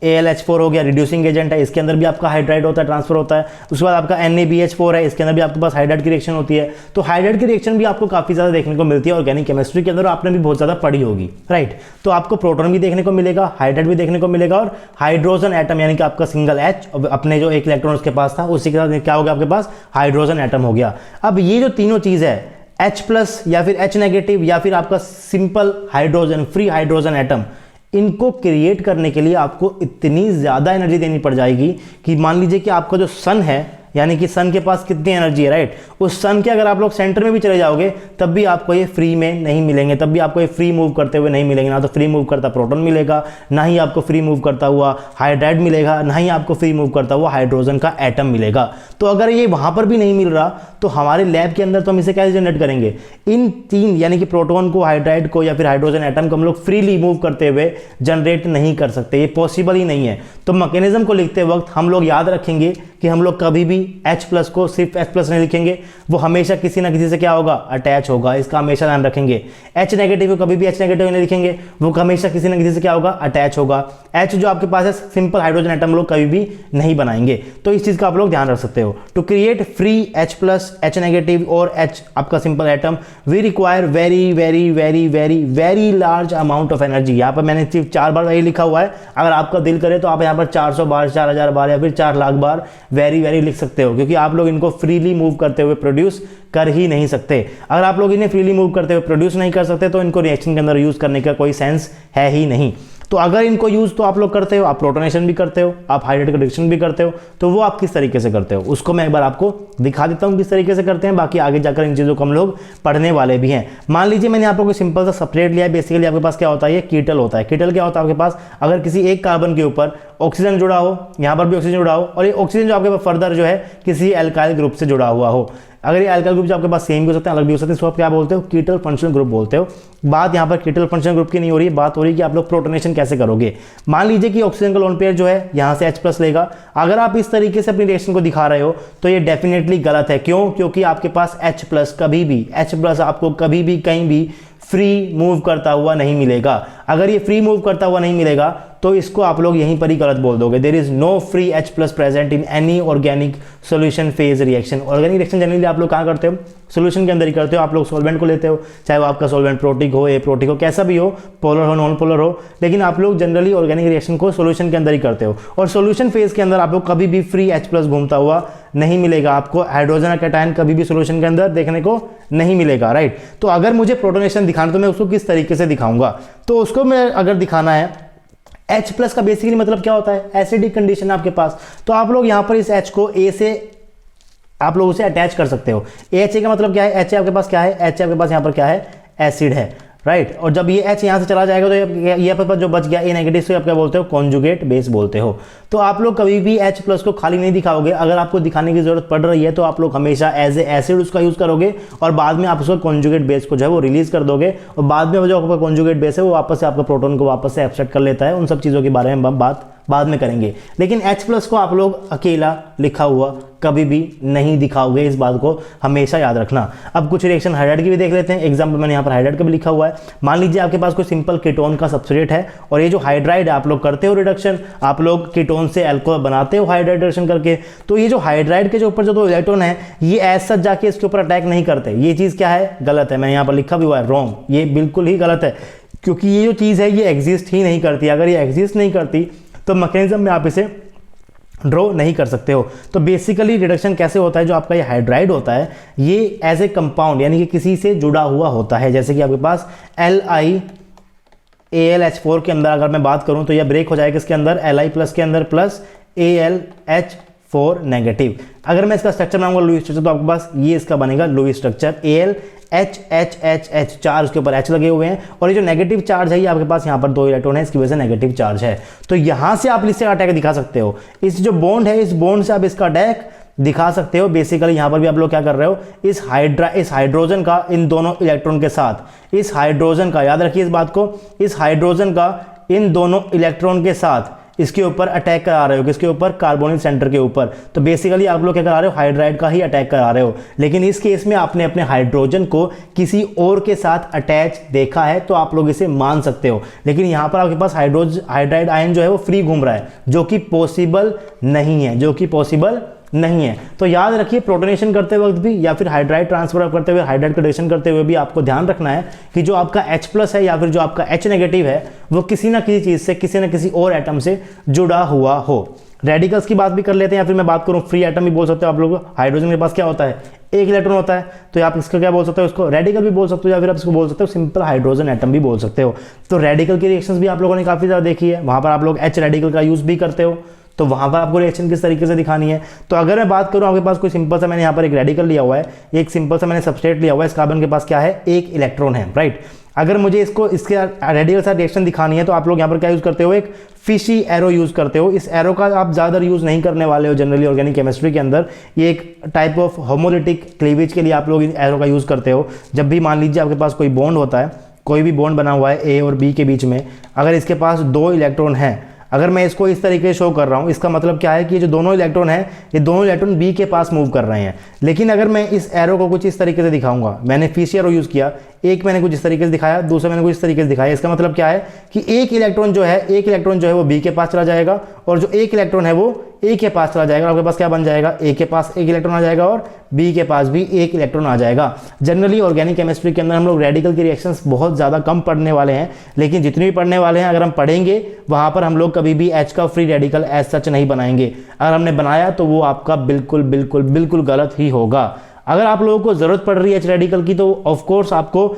AlH4 हो गया, रिड्यूसिंग एजेंट है, इसके अंदर भी आपका हाइड्राइड होता है, ट्रांसफर होता है। उसके बाद आपका NaBH4 है, इसके अंदर भी आपके पास हाइड्राइड की रिएक्शन होती है। तो हाइड्राइड की रिएक्शन भी आपको काफ़ी ज़्यादा देखने को मिलती है ऑर्गेनिक केमिस्ट्री के अंदर, आपने भी बहुत ज़्यादा पढ़ी होगी, राइट। तो आपको प्रोटॉन भी देखने को मिलेगा, हाइड्राइड भी देखने को मिलेगा, और हाइड्रोजन एटम यानी कि आपका सिंगल H अपने जो एक इलेक्ट्रॉन उसके पास था उसी के साथ क्या हो गया आपके पास हाइड्रोजन एटम हो गया। अब ये जो तीनों चीज़ है H+ या फिर H नेगेटिव या फिर आपका simple hydrogen free hydrogen atom, इनको क्रिएट करने के लिए आपको इतनी ज़्यादा एनर्जी देनी पड़ जाएगी कि मान लीजिए कि आपका जो सन है यानी कि सन के पास कितनी एनर्जी है, राइट, उस सन के अगर आप लोग सेंटर में भी चले जाओगे तब भी आपको ये फ्री में नहीं मिलेंगे, तब भी आपको ये फ्री मूव करते हुए नहीं मिलेंगे। ना तो फ्री मूव करता प्रोटॉन मिलेगा, ना ही आपको फ्री मूव करता हुआ हाइड्राइड मिलेगा, ना ही आपको फ्री मूव करता हुआ हाइड्रोजन का एटम मिलेगा। तो अगर ये वहाँ पर भी नहीं मिल रहा तो हमारे लैब के अंदर तो हम इसे कैसे जनरेट करेंगे? इन तीन यानी कि प्रोटॉन को, हाइड्राइड को या फिर हाइड्रोजन एटम को हम लोग फ्रीली मूव करते हुए जनरेट नहीं कर सकते, ये पॉसिबल ही नहीं है। तो मैकेनिज्म को लिखते वक्त हम लोग याद रखेंगे कि हम लोग कभी भी H+ को सिर्फ H+ नहीं लिखेंगे, वो हमेशा किसी ना किसी से क्या होगा अटैच होगा, इसका हमेशा ध्यान रखेंगे। H नेगेटिव को कभी भी H नेगेटिव नहीं लिखेंगे, वो हमेशा किसी ना किसी से क्या होगा अटैच होगा। H जो आपके पास है सिंपल हाइड्रोजन एटम लोग कभी भी नहीं बनाएंगे, तो इस चीज़ का आप लोग ध्यान रख सकते हो। To create free H+, H negative और H आपका simple atom we require very very very very very large amount of energy. यहाँ पर मैंने सिर्फ 4 बार वही लिखा हुआ है, अगर आपका दिल करे तो आप यहाँ पर 400 बार, 4000 बार या फिर 4 लाख बार वेरी वेरी लिख सकते हो, क्योंकि आप लोग इनको फ्रीली मूव करते हुए प्रोड्यूस कर ही नहीं सकते। अगर आप लोग इन्हें फ्रीली मूव करते हुए प्रोड्यूस नहीं कर सकते तो इनको रिएक्शन के अंदर यूज करने का कोई सेंस है ही नहीं। तो अगर इनको यूज तो आप लोग करते हो, आप प्रोटोनेशन भी करते हो, आप हाइड्रेट रिडक्शन भी करते हो, तो वो आप किस तरीके से करते हो उसको मैं एक बार आपको दिखा देता हूँ किस तरीके से करते हैं। बाकी आगे जाकर इन चीज़ों को हम लोग पढ़ने वाले भी हैं। मान लीजिए मैंने आप लोग को सिंपल सा सेपरेट लिया है। बेसिकली आपके पास क्या होता है, ये कीटल होता है। कीटल क्या होता है आपके पास, अगर किसी एक कार्बन के ऊपर ऑक्सीजन जुड़ा हो, यहाँ पर भी ऑक्सीजन जुड़ा हो, और ये ऑक्सीजन जो आपके पास फर्दर जो है किसी एल्काइल ग्रुप से जुड़ा हुआ हो, अगर ये एल्काइल ग्रुप जो आपके पास सेम भी हो सकते हैं, अलग भी हो सकते हैं, इसको आप क्या बोलते हो, कीटल फंक्शनल ग्रुप बोलते हो। बात यहाँ पर कीटल फंक्शनल ग्रुप की नहीं हो रही है, बात हो रही है कि आप लोग प्रोटोनेशन कैसे करोगे। मान लीजिए कि ऑक्सीजन का लोन पेयर जो है यहाँ से H+ लेगा, अगर आप इस तरीके से अपनी रिएक्शन को दिखा रहे हो तो ये डेफिनेटली गलत है। क्यों? क्योंकि आपके पास H+ कभी भी H+ आपको कभी भी कहीं भी फ्री मूव करता हुआ नहीं मिलेगा। अगर ये फ्री मूव करता हुआ नहीं मिलेगा तो इसको आप लोग यहीं पर ही गलत बोल दोगे। There is no free H+ present in any organic solution phase reaction. Organic reaction generally आप लोग कहाँ करते हो, सॉल्यूशन के अंदर ही करते हो। आप लोग सॉल्वेंट को लेते हो, चाहे वो आपका सॉल्वेंट प्रोटिक हो, एप्रोटिक हो, कैसा भी हो, पोलर हो, नॉन पोलर हो, लेकिन आप लोग जनरली ऑर्गेनिक रिएक्शन को सॉल्यूशन के अंदर ही करते हो। और सॉल्यूशन फेज के अंदर आप लोग कभी भी फ्री H+ घूमता हुआ नहीं मिलेगा। आपको हाइड्रोजन कैटायन कभी भी सॉल्यूशन के अंदर देखने को नहीं मिलेगा, राइट। तो अगर मुझे प्रोटोनेशन दिखाना तो मैं उसको किस तरीके से दिखाऊंगा, तो उसको मैं अगर दिखाना है, H+ का बेसिकली मतलब क्या होता है, एसिडिक कंडीशन आपके पास, तो आप लोग यहाँ पर इस H को A से आप लोग उसे अटैच कर सकते हो। HA का मतलब क्या है, HA आपके पास क्या है, HA आपके पास यहाँ पर क्या है, एसिड है, राइट। और जब ये H यहाँ से चला जाएगा तो ये आपके पास जो बच गया A नेगेटिव से आप क्या बोलते हो, कॉन्जुगेट बेस बोलते हो। तो आप लोग कभी भी H+ को खाली नहीं दिखाओगे। अगर आपको दिखाने की जरूरत पड़ रही है तो आप लोग हमेशा एज ए एसिड उसका यूज करोगे और बाद में आप उसको कॉन्जुगेट बेस को जो है वो रिलीज कर दोगे, और बाद में जो आपका कॉन्जुगेट बेस है वो वापस से आपका प्रोटॉन को वापस से एब्स्ट्रैक्ट कर लेता है। उन सब चीज़ों के बारे में हम बात बाद में करेंगे, लेकिन H+ को आप लोग अकेला लिखा हुआ कभी भी नहीं दिखाओगे, इस बात को हमेशा याद रखना। अब कुछ रिएक्शन हाइड्राइड की भी देख लेते हैं। एग्जाम्पल मैंने यहाँ पर हाइड्राइड का भी लिखा हुआ है। मान लीजिए आपके पास कोई सिंपल कीटोन का सबस्ट्रेट है और ये जो हाइड्राइड है आप लोग करते हो रिडक्शन, आप लोग कीटोन से अल्कोहल बनाते हो हाइड्राइड रिडक्शन करके, तो ये जो हाइड्राइड के जो ऊपर जो दो इलेक्ट्रॉन है ये एज सच जाके इसके ऊपर अटैक नहीं करते। ये चीज़ क्या है, गलत है। मैंने यहाँ पर लिखा भी हुआ है रॉन्ग, ये बिल्कुल ही गलत है, क्योंकि ये जो चीज़ है ये एग्जिस्ट ही नहीं करती। अगर ये एग्जिस्ट नहीं करती तो मैकेनिज्म में आप इसे ड्रॉ नहीं कर सकते हो। तो बेसिकली रिडक्शन कैसे होता है, जो आपका ये हाइड्राइड होता है ये एज ए कंपाउंड यानी कि किसी से जुड़ा हुआ होता है। जैसे कि आपके पास LiAlH4 के अंदर अगर मैं बात करूं तो यह ब्रेक हो जाएगा इसके अंदर Li+ के अंदर प्लस AlH4 नेगेटिव। अगर मैं इसका स्ट्रक्चर बनाऊंगा लुईस स्ट्रक्चर तो आपके पास ये इसका बनेगा लुईस स्ट्रक्चर। AlHHHH 4 उसके ऊपर H लगे हुए हैं और ये जो नेगेटिव चार्ज है ये आपके पास यहाँ पर 2 इलेक्ट्रॉन है, इसकी वजह से नेगेटिव चार्ज है। तो यहाँ से आप इससे अटैक दिखा सकते हो। इस जो बॉन्ड है इस बॉन्ड से आप इसका अटैक दिखा सकते हो। बेसिकली यहाँ पर भी आप लोग क्या कर रहे हो, इस हाइड्रोजन का इन दोनों इलेक्ट्रॉन के साथ, इस हाइड्रोजन का याद रखिए इस बात को, इस हाइड्रोजन का इन दोनों इलेक्ट्रॉन के साथ इसके ऊपर अटैक करा रहे हो, किसके ऊपर, कार्बोनिल सेंटर के ऊपर। तो बेसिकली आप लोग क्या करा रहे हो, हाइड्राइड का ही अटैक करा रहे हो। लेकिन इस केस में आपने अपने हाइड्रोजन को किसी और के साथ अटैच देखा है तो आप लोग इसे मान सकते हो। लेकिन यहां पर आपके पास हाइड्राइड आयन जो है वो फ्री घूम रहा है, जो कि पॉसिबल नहीं है, जो कि पॉसिबल नहीं है। तो याद रखिए, प्रोटोनेशन करते वक्त भी या फिर हाइड्राइड ट्रांसफर करते हुए, हाइड्राइड का रिएक्शन करते हुए भी आपको ध्यान रखना है कि जो आपका H+ है या फिर जो आपका H नेगेटिव है वो किसी ना किसी चीज से, किसी ना किसी और एटम से जुड़ा हुआ हो। रेडिकल्स की बात भी कर लेते हैं, या फिर मैं बात करूं फ्री एटम भी बोल सकते हो आप लोग। हाइड्रोजन के पास क्या होता है, एक इलेक्ट्रॉन होता है, तो आप इसका क्या बोल सकते हो, उसको रेडिकल भी बोल सकते हो, या फिर आप इसको बोल सकते हो सिंपल हाइड्रोजन एटम भी बोल सकते हो। तो रेडिकल की रिएक्शंस भी आप लोगों ने काफी ज्यादा देखी है, वहां पर आप लोग H रेडिकल का यूज भी करते हो। तो वहां पर आपको रिएक्शन किस तरीके से दिखानी है। तो अगर मैं बात करूं, आपके पास कोई सिंपल सा, मैंने यहाँ पर एक रेडिकल लिया हुआ है, एक सिंपल सा मैंने सबस्ट्रेट लिया हुआ है, इस कार्बन के पास क्या है, एक इलेक्ट्रॉन है, राइट। अगर मुझे इसके रेडिकल साथ रिएक्शन दिखानी है तो आप लोग यहाँ पर क्या यूज करते हो, एक फिशी एरो यूज करते हो। इस एरो का आप ज़्यादा यूज नहीं करने वाले हो जनरली ऑर्गेनिक केमिस्ट्री के अंदर। ये एक टाइप ऑफ होमोलिटिक क्लीवेज के लिए आप लोग इन एरो का यूज करते हो। जब भी मान लीजिए आपके पास कोई बॉन्ड होता है, कोई भी बॉन्ड बना हुआ है ए और बी के बीच में, अगर इसके पास 2 इलेक्ट्रॉन हैं, अगर मैं इसको इस तरीके से शो कर रहा हूं, इसका मतलब क्या है कि ये जो दोनों इलेक्ट्रॉन हैं, ये दोनों इलेक्ट्रॉन बी के पास मूव कर रहे हैं। लेकिन अगर मैं इस एरो को कुछ इस तरीके से दिखाऊंगा, मैंने फिश एरो यूज किया, एक मैंने कुछ इस तरीके से दिखाया, दूसरा मैंने कुछ इस तरीके से दिखाया, इसका मतलब क्या है कि एक इलेक्ट्रॉन जो है वो बी के पास चला जाएगा, और जो एक इलेक्ट्रॉन है वो ए के पास चला जाएगा। आपके पास क्या बन जाएगा, ए के पास एक इलेक्ट्रॉन आ जाएगा और बी के पास भी एक इलेक्ट्रॉन आ जाएगा। जनरली ऑर्गेनिक केमिस्ट्री के अंदर हम लोग रेडिकल की रिएक्शंस बहुत ज़्यादा कम पढ़ने वाले हैं, लेकिन जितनी भी पढ़ने वाले हैं, अगर हम पढ़ेंगे वहाँ पर हम लोग कभी भी H का फ्री रेडिकल एज सच नहीं बनाएंगे। अगर हमने बनाया तो वो आपका बिल्कुल बिल्कुल बिल्कुल गलत ही होगा। अगर आप लोगों को ज़रूरत पड़ रही है H रेडिकल की, तो ऑफकोर्स आपको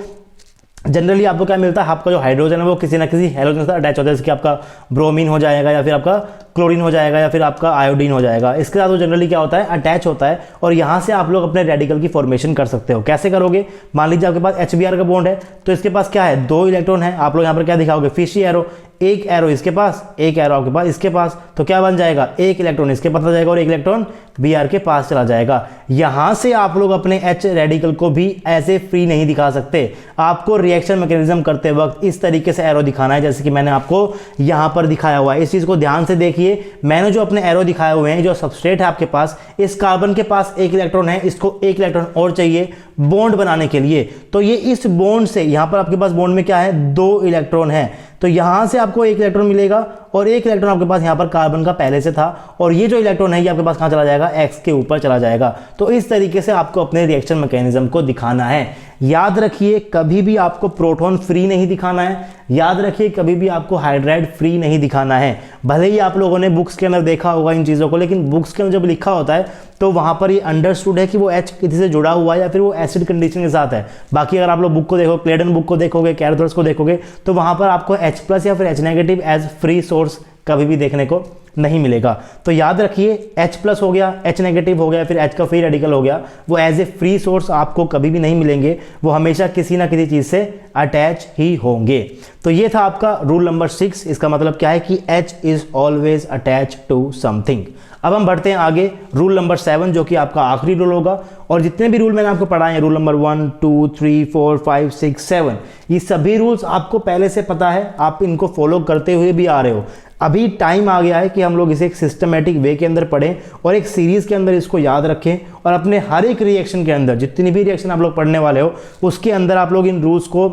जनरली आपको क्या मिलता है, आपका जो हाइड्रोजन है वो किसी ना किसी हेलोजन से अटैच होता है, जैसे कि आपका ब्रोमीन हो जाएगा, या फिर आपका क्लोरीन हो जाएगा, या फिर आपका आयोडीन हो जाएगा। इसके साथ वो जनरली क्या होता है, अटैच होता है, और यहाँ से आप लोग अपने रेडिकल की फॉर्मेशन कर सकते हो। कैसे करोगे, मान लीजिए आपके पास HBr का बॉन्ड है, तो इसके पास क्या है, 2 इलेक्ट्रॉन है, आप लोग यहाँ पर क्या दिखाओगे, फिशी एरो, एक एरो इसके पास, एक एरो आपके पास, इसके पास, तो क्या बन जाएगा, एक इलेक्ट्रॉन इसके पास आ जाएगा और एक इलेक्ट्रॉन Br के पास चला जाएगा। यहां से आप लोग अपने H रेडिकल को भी ऐसे फ्री नहीं दिखा सकते। आपको रिएक्शन मैकेनिज्म करते वक्त इस तरीके से एरो दिखाना है, जैसे कि मैंने आपको यहां पर दिखाया हुआ है। इस चीज को ध्यान से देखिए, मैंने जो अपने एरो दिखाए हुए हैं, जो सबस्ट्रेट है आपके पास, इस कार्बन के पास एक इलेक्ट्रॉन है, इसको एक इलेक्ट्रॉन और चाहिए बॉन्ड बनाने के लिए। तो ये इस बॉन्ड से, यहां पर आपके पास बॉन्ड में क्या है, 2 इलेक्ट्रॉन है, तो यहां से आपको एक इलेक्ट्रॉन मिलेगा, और एक इलेक्ट्रॉन आपके पास यहां पर कार्बन का पहले से था, और ये जो इलेक्ट्रॉन है ये आपके पास कहां चला जाएगा, X के ऊपर चला जाएगा। तो इस तरीके से आपको अपने रिएक्शन मैकेनिज्म को दिखाना है। याद रखिए, कभी भी आपको प्रोटॉन फ्री नहीं दिखाना है, याद रखिए कभी भी आपको हाइड्राइड फ्री नहीं दिखाना है। भले ही आप लोगों ने बुक्स के अंदर देखा होगा इन चीज़ों को, लेकिन बुक्स के अंदर जब लिखा होता है तो वहाँ पर ये अंडरस्टूड है कि वो H किसी से जुड़ा हुआ है या फिर वो एसिड कंडीशन के साथ है। बाकी अगर आप लोग बुक को देखो, क्लेडन बुक को देखोगे, कैरथोरस को देखोगे, तो वहाँ पर आपको H+ या फिर H negative as free source कभी भी देखने को नहीं मिलेगा। तो याद रखिए, H+ हो गया, H नेगेटिव हो गया, फिर H का फ्री रेडिकल हो गया, वो एज ए फ्री सोर्स आपको कभी भी नहीं मिलेंगे, वो हमेशा किसी ना किसी चीज़ से अटैच ही होंगे। तो ये था आपका रूल नंबर 6। इसका मतलब क्या है कि H is always attach to something. अब हम बढ़ते हैं आगे, रूल नंबर 7, जो कि आपका आखिरी रूल होगा। और जितने भी रूल मैंने आपको पढ़ाए हैं, रूल नंबर 1, 2, 3, 4, 5, 6, 7, ये सभी रूल्स आपको पहले से पता है, आप इनको फॉलो करते हुए भी आ रहे हो। अभी टाइम आ गया है कि हम लोग इसे एक सिस्टमेटिक वे के अंदर पढ़ें और एक सीरीज के अंदर इसको याद रखें, और अपने हर एक रिएक्शन के अंदर, जितनी भी रिएक्शन आप लोग पढ़ने वाले हो, उसके अंदर आप लोग इन रूल्स को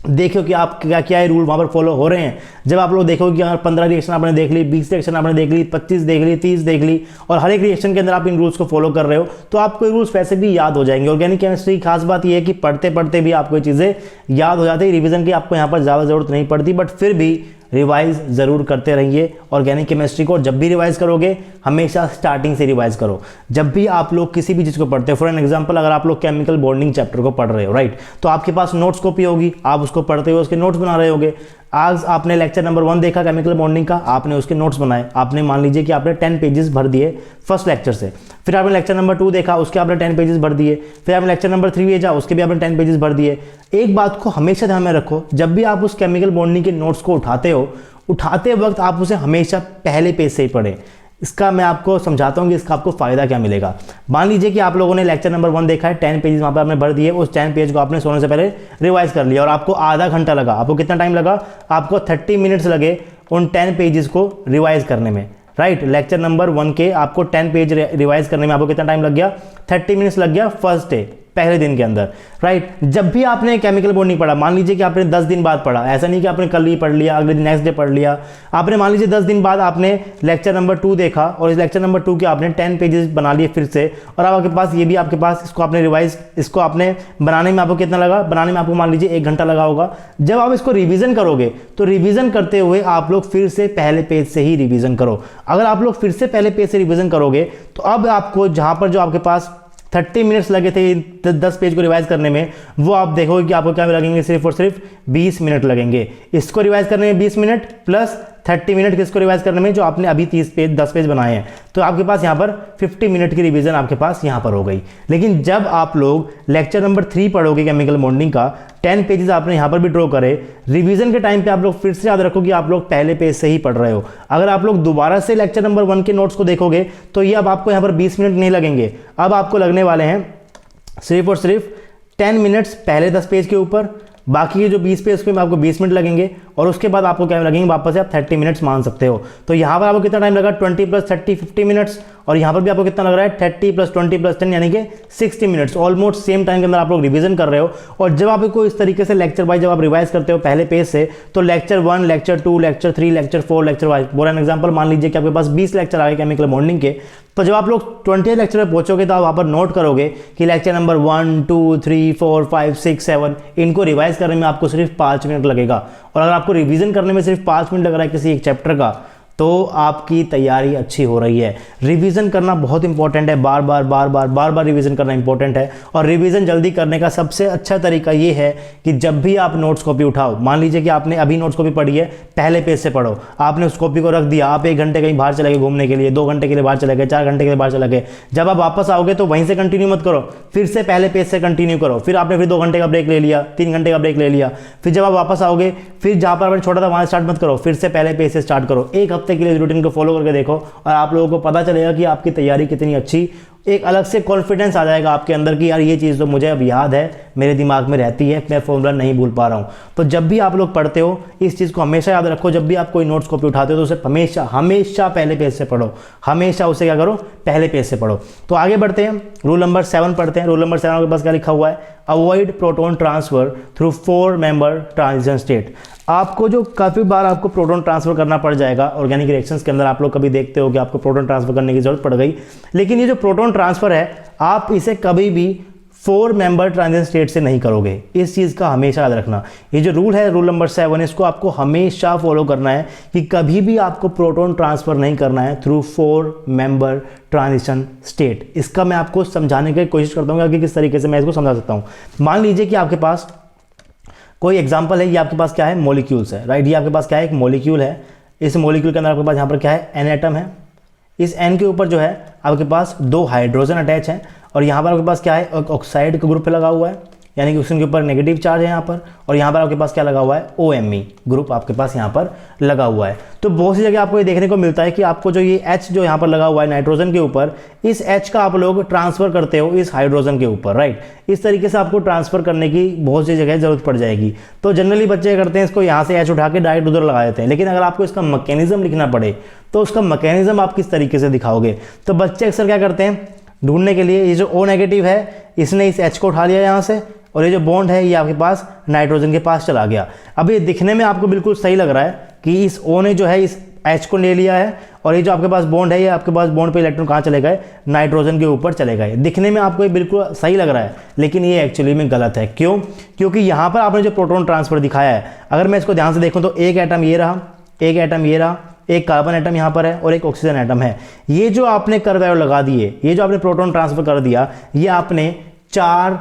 देखो कि आप क्या क्या रूल वहाँ पर फॉलो हो रहे हैं। जब आप लोग देखोगे कि अगर 15 रिएक्शन आपने देख ली, 20 रिएक्शन आपने देख ली, 25 देख ली, 30 देख ली, और हर एक रिएक्शन के अंदर आप इन रूल्स को फॉलो कर रहे हो, तो आपको ये रूल्स वैसे भी याद हो जाएंगे। ऑर्गेनिक केमिस्ट्री की खास बात यह है कि पढ़ते पढ़ते भी आपको ये चीज़ें याद हो जाती है। रिवीजन की आपको यहाँ पर ज़्यादा ज़रूरत नहीं पड़ती, बट फिर भी रिवाइज ज़रूर करते रहिए ऑर्गेनिक केमिस्ट्री को। जब भी रिवाइज करोगे, हमेशा स्टार्टिंग से रिवाइज करो। जब भी आप लोग किसी भी चीज़ को पढ़ते हो, फॉर एन एग्जांपल अगर आप लोग केमिकल बॉन्डिंग चैप्टर को पढ़ रहे हो, राइट, तो आपके पास नोट्स कॉपी होगी, आप उसको पढ़ते हुए उसके नोट्स बना रहे होगे। आज आपने लेक्चर नंबर 1 देखा केमिकल बॉन्डिंग का, आपने उसके नोट्स बनाए, आपने मान लीजिए कि आपने 10 पेजेस भर दिए फर्स्ट लेक्चर से। फिर आपने लेक्चर नंबर 2 देखा, उसके आपने 10 पेजेस भर दिए। फिर आपने लेक्चर नंबर 3 भेजा, उसके भी आपने 10 पेजेस भर दिए। एक बात को हमेशा ध्यान में रखो, जब भी आप उस केमिकल बॉन्डिंग के नोट्स को उठाते वक्त आप उसे हमेशा पहले पेज से ही पढ़ें। इसका मैं आपको समझाता हूँ कि इसका आपको फायदा क्या मिलेगा। मान लीजिए कि आप लोगों ने लेक्चर नंबर 1 देखा है, 10 पेजेस वहाँ पर आपने भर दिए, उस 10 पेज को आपने सोने से पहले रिवाइज कर लिया, और आपको आधा घंटा लगा। आपको कितना टाइम लगा? आपको 30 मिनट्स लगे उन 10 पेजेस को रिवाइज करने में, राइट। लेक्चर नंबर 1 के आपको 10 पेज रिवाइज करने में आपको कितना टाइम लग गया, 30 मिनट्स लग गया फर्स्ट डे, पहले दिन के अंदर, राइट। जब भी आपने केमिकल बॉन्डिंग पढ़ा, मान लीजिए कि आपने 10 दिन बाद पढ़ा, ऐसा नहीं कि आपने कल ही पढ़ लिया, अगले दिन नेक्स्ट डे पढ़ लिया, आपने मान लीजिए 10 दिन बाद आपने लेक्चर नंबर 2 देखा और इस लेक्चर नंबर 2 के आपने 10 पेजेस बना लिए फिर से, और अब आपके पास ये भी आपके पास, इसको आपने रिवाइज, इसको आपने बनाने में आपको कितना लगा, बनाने में आपको मान लीजिए 1 घंटा लगा होगा। जब आप इसको रिवीजन करोगे तो रिवीजन करते हुए आप लोग फिर से पहले पेज से ही रिवीजन करो। अगर आप लोग फिर से पहले पेज से रिवीजन करोगे तो अब आपको जहां पर जो आपके पास 30 मिनट्स लगे थे 10 पेज को रिवाइज करने में, वो आप देखोगे कि आपको क्या लगेंगे, सिर्फ और सिर्फ 20 मिनट लगेंगे। इसको रिवाइज करने में 20 मिनट प्लस 30 मिनट किसको रिवाइज करने में, जो आपने अभी 10 पेज बनाए हैं, तो आपके पास यहाँ पर 50 मिनट की रिवीजन आपके पास यहाँ पर हो गई। लेकिन जब आप लोग लेक्चर नंबर 3 पढ़ोगे केमिकल बॉन्डिंग का, 10 पेजेस आपने यहाँ पर भी ड्रॉ करे, रिवीजन के टाइम पे आप लोग फिर से याद रखो कि आप लोग पहले पेज से ही पढ़ रहे हो। अगर आप लोग दोबारा से लेक्चर नंबर 1 के नोट्स को देखोगे तो ये अब आपको यहाँ पर 20 मिनट नहीं लगेंगे, अब आपको लगने वाले हैं सिर्फ और सिर्फ 10 मिनट्स पहले 10 पेज के ऊपर, बाकी के जो 20 पेज में आपको 20 मिनट लगेंगे, और उसके बाद आपको क्या लगेंगे, वापस से आप 30 मिनट्स मान सकते हो। तो यहाँ पर आपको कितना टाइम लगा, 20 + 30 50 मिनट्स, और यहाँ पर भी आपको कितना लग रहा है, 30 + 20 + 10 यानी कि 60 मिनट्स, ऑलमोस्ट सेम टाइम के अंदर आप लोग रिवीजन कर रहे हो। और जब आपको इस तरीके से लेक्चर वाइज जब आप रिवाइज करते हो पहले पेज से, तो lecture 1, lecture 2, lecture 3, lecture 4, lecture 5, for an example मान लीजिए कि आपके पास 20 लेक्चर आ गए केमिकल बॉन्डिंग के, तो जब आप लोग 20 लेक्चर पे पहुंचोगे तो आप वहाँ पर नोट करोगे कि लेक्चर नंबर 1, 2, 3, 4, 5, 6, 7 इनको रिवाइज करने में आपको सिर्फ 5 मिनट लगेगा। और अगर आपको रिवीजन करने में सिर्फ 5 मिनट लग रहा है किसी एक चैप्टर का, तो आपकी तैयारी अच्छी हो रही है। रिवीजन करना बहुत इंपॉर्टेंट है, बार बार रिवीजन करना इंपॉर्टेंट है। और रिवीजन जल्दी करने का सबसे अच्छा तरीका ये है कि जब भी आप नोट्स कॉपी उठाओ, मान लीजिए कि आपने अभी नोट्स कॉपी पढ़ी है, पहले पेज से पढ़ो, आपने उस कॉपी को रख दिया, आप 1 घंटे कहीं बाहर चले गए घूमने के लिए, 2 घंटे के लिए बाहर चले गए, 4 घंटे के लिए बाहर चले गए, जब आप वापस आओगे तो वहीं से कंटिन्यू मत करो, फिर से पहले पेज से कंटिन्यू करो। फिर आपने फिर 2 घंटे का ब्रेक ले लिया, 3 घंटे का ब्रेक ले लिया, फिर जब आप वापस आओगे फिर जहाँ पर आपने छोड़ा था वहाँ स्टार्ट मत करो, फिर से पहले पेज से स्टार्ट करो। 1 हफ्ते के लिए रूटीन को फॉलो करके देखो और आप लोगों को पता चलेगा कि आपकी तैयारी कितनी अच्छी, एक अलग से कॉन्फिडेंस आ जाएगा आपके अंदर कि यार ये चीज़ तो मुझे अब याद है, मेरे दिमाग में रहती है, मैं फॉर्मूला नहीं भूल पा रहा हूँ। तो जब भी आप लोग पढ़ते हो इस चीज़ को हमेशा याद रखो, जब भी आप कोई नोट्स कॉपी उठाते हो तो उसे हमेशा पहले पेज से पढ़ो, हमेशा उसे क्या करो, पहले पेज से पढ़ो। तो आगे बढ़ते हैं, रूल नंबर 7 पढ़ते हैं। रूल नंबर 7 आपके पास क्या लिखा हुआ है, avoid proton transfer through 4 member transition state. आपको जो काफ़ी बार आपको प्रोटॉन ट्रांसफर करना पड़ जाएगा ऑर्गेनिक रिएक्शंस के अंदर, आप लोग कभी देखते हो कि आपको प्रोटॉन ट्रांसफर करने की जरूरत पड़ गई, लेकिन ये जो प्रोटॉन ट्रांसफर है आप इसे कभी भी 4 मेंबर ट्रांजिशन स्टेट से नहीं करोगे। इस चीज़ का हमेशा याद रखना, ये जो रूल है रूल नंबर 7, इसको आपको हमेशा फॉलो करना है कि कभी भी आपको प्रोटॉन ट्रांसफर नहीं करना है थ्रू 4 मेंबर ट्रांजिशन स्टेट। इसका मैं आपको समझाने की कोशिश करता हूँ कि किस तरीके से मैं इसको समझा सकता हूँ। मान लीजिए कि आपके पास कोई एग्जाम्पल है, ये आपके पास क्या है, मॉलिक्यूल्स है, राइट। ये आपके पास क्या है, एक मॉलिक्यूल है। इस मॉलिक्यूल के अंदर आपके पास यहाँ पर क्या है, एन एटम है। इस एन के ऊपर जो है आपके पास 2 हाइड्रोजन अटैच हैं, और यहाँ पर आपके पास क्या है, ऑक्साइड का ग्रुप लगा हुआ है, यानी कि उसके ऊपर नेगेटिव चार्ज है यहाँ पर, और यहाँ पर आपके पास क्या लगा हुआ है, OMe ग्रुप आपके पास यहाँ पर लगा हुआ है। तो बहुत सी जगह आपको ये देखने को मिलता है कि आपको जो ये H जो यहाँ पर लगा हुआ है नाइट्रोजन के ऊपर, इस H का आप लोग ट्रांसफर करते हो इस हाइड्रोजन के ऊपर, राइट। इस तरीके से आपको ट्रांसफर करने की बहुत सी जगह जरूरत पड़ जाएगी। तो जनरली बच्चे करते हैं इसको यहाँ से H उठा के डायरेक्ट उधर लगा देते हैं, लेकिन अगर आपको इसका मैकेनिज्म लिखना पड़े तो उसका मैकेनिज्म आप किस तरीके से दिखाओगे। तो बच्चे अक्सर क्या करते हैं, ढूंढने के लिए, ये जो O नेगेटिव है इसने इस H को उठा लिया यहाँ से, और ये जो बॉन्ड है ये आपके पास नाइट्रोजन के पास चला गया। अब ये दिखने में आपको बिल्कुल सही लग रहा है कि इस O ने जो है इस H को ले लिया है, और ये जो आपके पास बॉन्ड है ये आपके पास बॉन्ड पे इलेक्ट्रॉन कहाँ चले गए, नाइट्रोजन के ऊपर चले गए। दिखने में आपको ये बिल्कुल सही लग रहा है, लेकिन ये एक्चुअली में गलत है। क्यों? क्योंकि यहाँ पर आपने जो प्रोटॉन ट्रांसफर दिखाया है, अगर मैं इसको ध्यान से देखूँ तो एक एटम ये रहा, एक एटम ये रहा, एक कार्बन एटम यहाँ पर है और एक ऑक्सीजन एटम है। ये जो आपने कर्व एरो लगा दिए, ये जो आपने प्रोटॉन ट्रांसफर कर दिया, ये आपने 4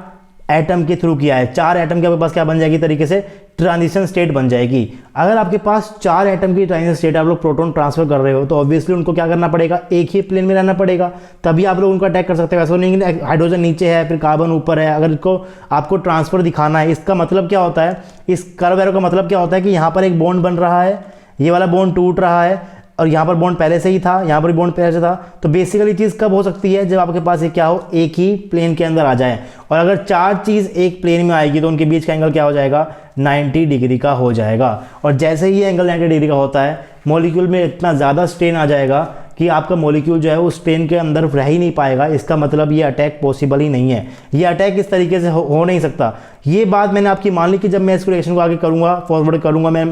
एटम के थ्रू किया है। 4 एटम के आपके पास क्या बन जाएगी तरीके से, ट्रांजिशन स्टेट बन जाएगी। अगर आपके पास 4 एटम की ट्रांजिशन स्टेट आप लोग प्रोटॉन ट्रांसफर कर रहे हो तो ऑब्वियसली उनको क्या करना पड़ेगा, एक ही प्लेन में रहना पड़ेगा, तभी आप लोग उनको अटैक कर सकते हो। ऐसा नहीं कि हाइड्रोजन नीचे है फिर कार्बन ऊपर है। अगर इसको आपको ट्रांसफर दिखाना है, इसका मतलब क्या होता है, इस कर्व एरो का मतलब क्या होता है कि यहाँ पर एक बॉन्ड बन रहा है, ये वाला बॉन्ड टूट रहा है, और यहाँ पर बॉन्ड पहले से ही था, यहाँ पर भी बॉन्ड पहले से था। तो बेसिकली चीज़ कब हो सकती है, जब आपके पास ये क्या हो, एक ही प्लेन के अंदर आ जाए। और अगर 4 चीज़ एक प्लेन में आएगी तो उनके बीच का एंगल क्या हो जाएगा, 90 डिग्री का हो जाएगा। और जैसे ही एंगल 90 डिग्री का होता है मॉलिक्यूल में इतना ज़्यादा स्ट्रेन आ जाएगा कि आपका मॉलिक्यूल जो है वो स्ट्रेन के अंदर रह ही नहीं पाएगा। इसका मतलब ये अटैक पॉसिबल ही नहीं है, ये अटैक इस तरीके से हो नहीं सकता। ये बात मैंने आपकी मान ली कि जब मैं इस रिएक्शन को आगे करूँगा, फॉरवर्ड करूँगा,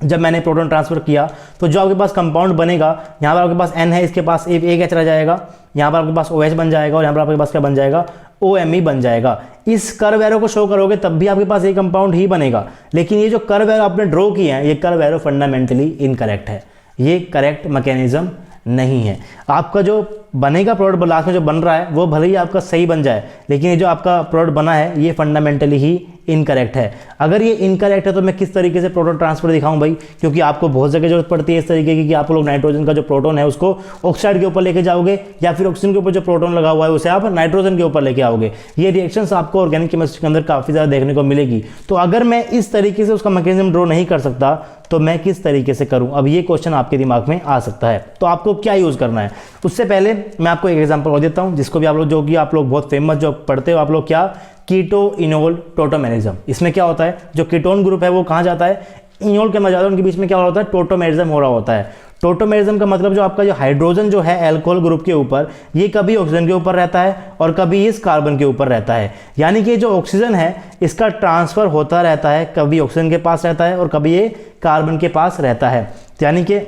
जब मैंने प्रोटॉन ट्रांसफर किया तो जो आपके पास कंपाउंड बनेगा, यहाँ पर आपके पास N है, इसके पास एक H रह जाएगा, यहाँ पर आपके पास OH बन जाएगा और यहाँ पर आपके पास क्या बन जाएगा, OMe बन जाएगा। इस कर्व एरो को शो करोगे तब भी आपके पास एक कंपाउंड ही बनेगा। लेकिन ये जो कर्व एरो आपने ड्रॉ किए हैं, ये कर्व एरो फंडामेंटली इनकरेक्ट है, ये करेक्ट मैकेनिज्म नहीं है। आपका जो बनेगा प्रोडक्ट लास्ट में जो बन रहा है वो भले ही आपका सही बन जाए, लेकिन ये जो आपका प्रोडक्ट बना है ये फंडामेंटली ही इनकरेक्ट है। अगर ये इनकरेक्ट है तो मैं किस तरीके से प्रोटॉन ट्रांसफर दिखाऊं भाई, क्योंकि आपको बहुत जगह जरूरत पड़ती है इस तरीके की कि आप लोग नाइट्रोजन का जो प्रोटॉन है उसको ऑक्साइड के ऊपर लेके जाओगे, या फिर ऑक्सीजन के ऊपर जो प्रोटॉन लगा हुआ है उसे आप नाइट्रोजन के ऊपर लेके आओगे। ये रिएक्शंस आपको ऑर्गेनिक केमिस्ट्री के अंदर काफ़ी ज़्यादा देखने को मिलेगी। तो अगर मैं इस तरीके से उसका मैकेनिज्म ड्रॉ नहीं कर सकता तो मैं किस तरीके से करूं, अब ये क्वेश्चन आपके दिमाग में आ सकता है। तो आपको क्या यूज़ करना है, उससे पहले मैं आपको एक एग्जांपल और देता हूं, जिसको भी आप लोग, जो कि आप लोग बहुत फेमस जो पढ़ते हो आप लोग, क्या, कीटो इनोल टोटोमेरिज्म। इसमें क्या होता है, जो कीटोन ग्रुप है वो कहाँ जाता है, इनोल के अंदर जाता है, उनके बीच में क्या हो रहा होता है, टोटोमेरिज्म हो रहा होता है। टोटोमेरिज्म का मतलब जो आपका जो हाइड्रोजन जो है अल्कोहल ग्रुप के ऊपर, ये कभी ऑक्सीजन के ऊपर रहता है और कभी इस कार्बन के ऊपर रहता है। यानी कि जो ऑक्सीजन है इसका ट्रांसफर होता रहता है, कभी ऑक्सीजन के पास रहता है और कभी ये कार्बन के पास रहता है। यानी कि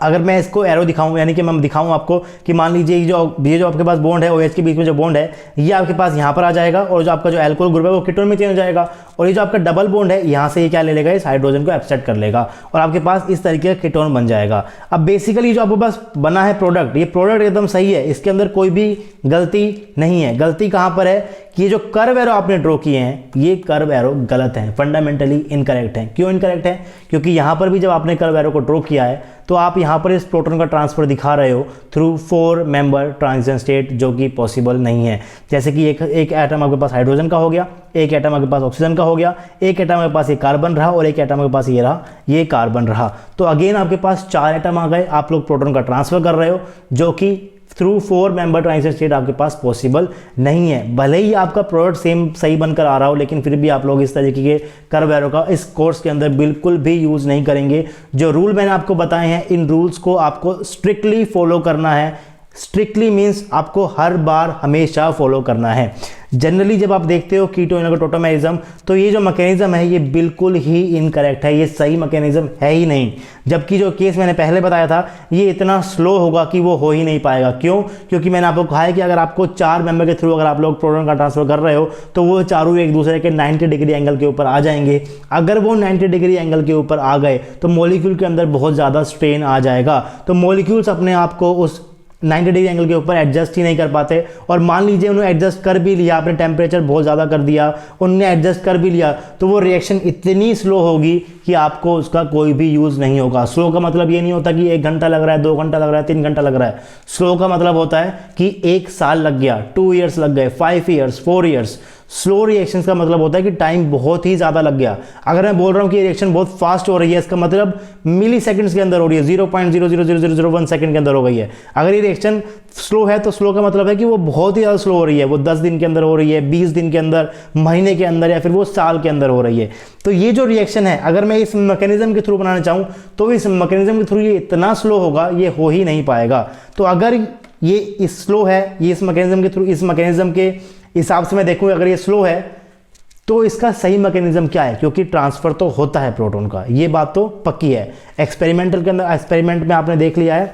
अगर मैं इसको एरो दिखाऊं, यानी कि मैं दिखाऊं आपको कि मान लीजिए ये जो आपके पास बॉन्ड है, OH के बीच में जो बॉन्ड है ये आपके पास यहाँ पर आ जाएगा और जो आपका जो अल्कोहल ग्रुप है वो कीटोन में चेंज हो जाएगा, और ये जो आपका डबल बॉन्ड है यहाँ से ये क्या ले लेगा, इस हाइड्रोजन को एब्स्ट्रैक्ट कर लेगा और आपके पास इस तरीके का कीटोन बन जाएगा। अब बेसिकली जो आपके पास बना है प्रोडक्ट, ये प्रोडक्ट एकदम सही है, इसके अंदर कोई भी गलती नहीं है। गलती कहाँ पर है कि ये जो कर्व एरो आपने ड्रॉ किए हैं ये कर्व एरो गलत हैं, फंडामेंटली इनकरेक्ट हैं। क्यों इनकरेक्ट है, क्योंकि यहाँ पर भी जब आपने कर्व एरो को ड्रॉ किया है तो आप यहाँ पर इस प्रोटॉन का ट्रांसफर दिखा रहे हो थ्रू 4 मेंबर ट्रांजिशन स्टेट, जो कि पॉसिबल नहीं है। जैसे कि एक एटम आपके पास हाइड्रोजन का हो गया, एक एटम आपके पास ऑक्सीजन का हो गया, एक एटम आपके पास ये कार्बन रहा और एक एटम आपके पास ये रहा, ये कार्बन रहा। तो अगेन आपके पास 4 एटम आ गए, आप लोग प्रोटॉन का ट्रांसफर कर रहे हो, जो कि थ्रू 4 मेंबर ट्रांजिशन स्टेट आपके पास पॉसिबल नहीं है। भले ही आपका प्रोडक्ट सेम सही बनकर आ रहा हो, लेकिन फिर भी आप लोग इस तरीके के कर्व एरो का इस कोर्स के अंदर बिल्कुल भी यूज़ नहीं करेंगे। जो रूल मैंने आपको बताए हैं, इन रूल्स को आपको स्ट्रिक्टली फॉलो करना है। स्ट्रिक्टली मीन्स आपको हर बार हमेशा फॉलो करना है। जनरली जब आप देखते हो कीटो इनोल टोटोमेरिज्म, तो ये जो मैकेनिज्म है ये बिल्कुल ही इनकरेक्ट है, ये सही मैकेनिज्म है ही नहीं। जबकि जो केस मैंने पहले बताया था ये इतना स्लो होगा कि वो हो ही नहीं पाएगा। क्यों, क्योंकि मैंने आपको कहा है कि अगर आपको 4 मेंबर के थ्रू अगर आप लोग प्रोटॉन का ट्रांसफर कर रहे हो तो वो चारों एक दूसरे के 90 डिग्री एंगल के ऊपर आ जाएंगे। अगर वो 90 डिग्री एंगल के ऊपर आ गए तो मॉलिक्यूल के अंदर बहुत ज़्यादा स्ट्रेन आ जाएगा, तो मॉलिक्यूल्स अपने आप को उस 90 डिग्री एंगल के ऊपर एडजस्ट ही नहीं कर पाते। और मान लीजिए उन्होंने एडजस्ट कर भी लिया, आपने टेम्परेचर बहुत ज़्यादा कर दिया, उनने एडजस्ट कर भी लिया, तो वो रिएक्शन इतनी स्लो होगी कि आपको उसका कोई भी यूज़ नहीं होगा। स्लो का मतलब ये नहीं होता कि 1 घंटा लग रहा है, 2 घंटा लग रहा है, 3 घंटा लग रहा है। स्लो का मतलब होता है कि 1 साल लग गया, 2 ईयर्स लग गए, 5 ईयर्स, 4 ईयर्स। स्लो रिएक्शंस का मतलब होता है कि टाइम बहुत ही ज़्यादा लग गया। अगर मैं बोल रहा हूँ कि रिएक्शन बहुत फास्ट हो रही है, इसका मतलब मिली सेकेंड्स के अंदर हो रही है, 0.000001 सेकंड के अंदर हो गई है। अगर ये रिएक्शन स्लो है तो स्लो का मतलब है कि वो बहुत ही ज़्यादा स्लो हो रही है, वो 10 दिन के अंदर हो रही है, 20 दिन के अंदर, महीने के अंदर, या फिर वो साल के अंदर हो रही है। तो ये जो रिएक्शन है अगर मैं इस मैकेनिज्म के थ्रू बनाना चाहूँ तो इस मैकेनिज्म के थ्रू ये इतना स्लो होगा, ये हो ही नहीं पाएगा। तो अगर ये स्लो है, ये इस मैकेनिज्म के थ्रू, इस मैकेनिज्म के हिसाब से मैं देखूँ अगर ये स्लो है तो इसका सही मैकेनिज्म क्या है, क्योंकि ट्रांसफर तो होता है प्रोटॉन का, ये बात तो पक्की है। एक्सपेरिमेंटल के अंदर, एक्सपेरिमेंट में आपने देख लिया है,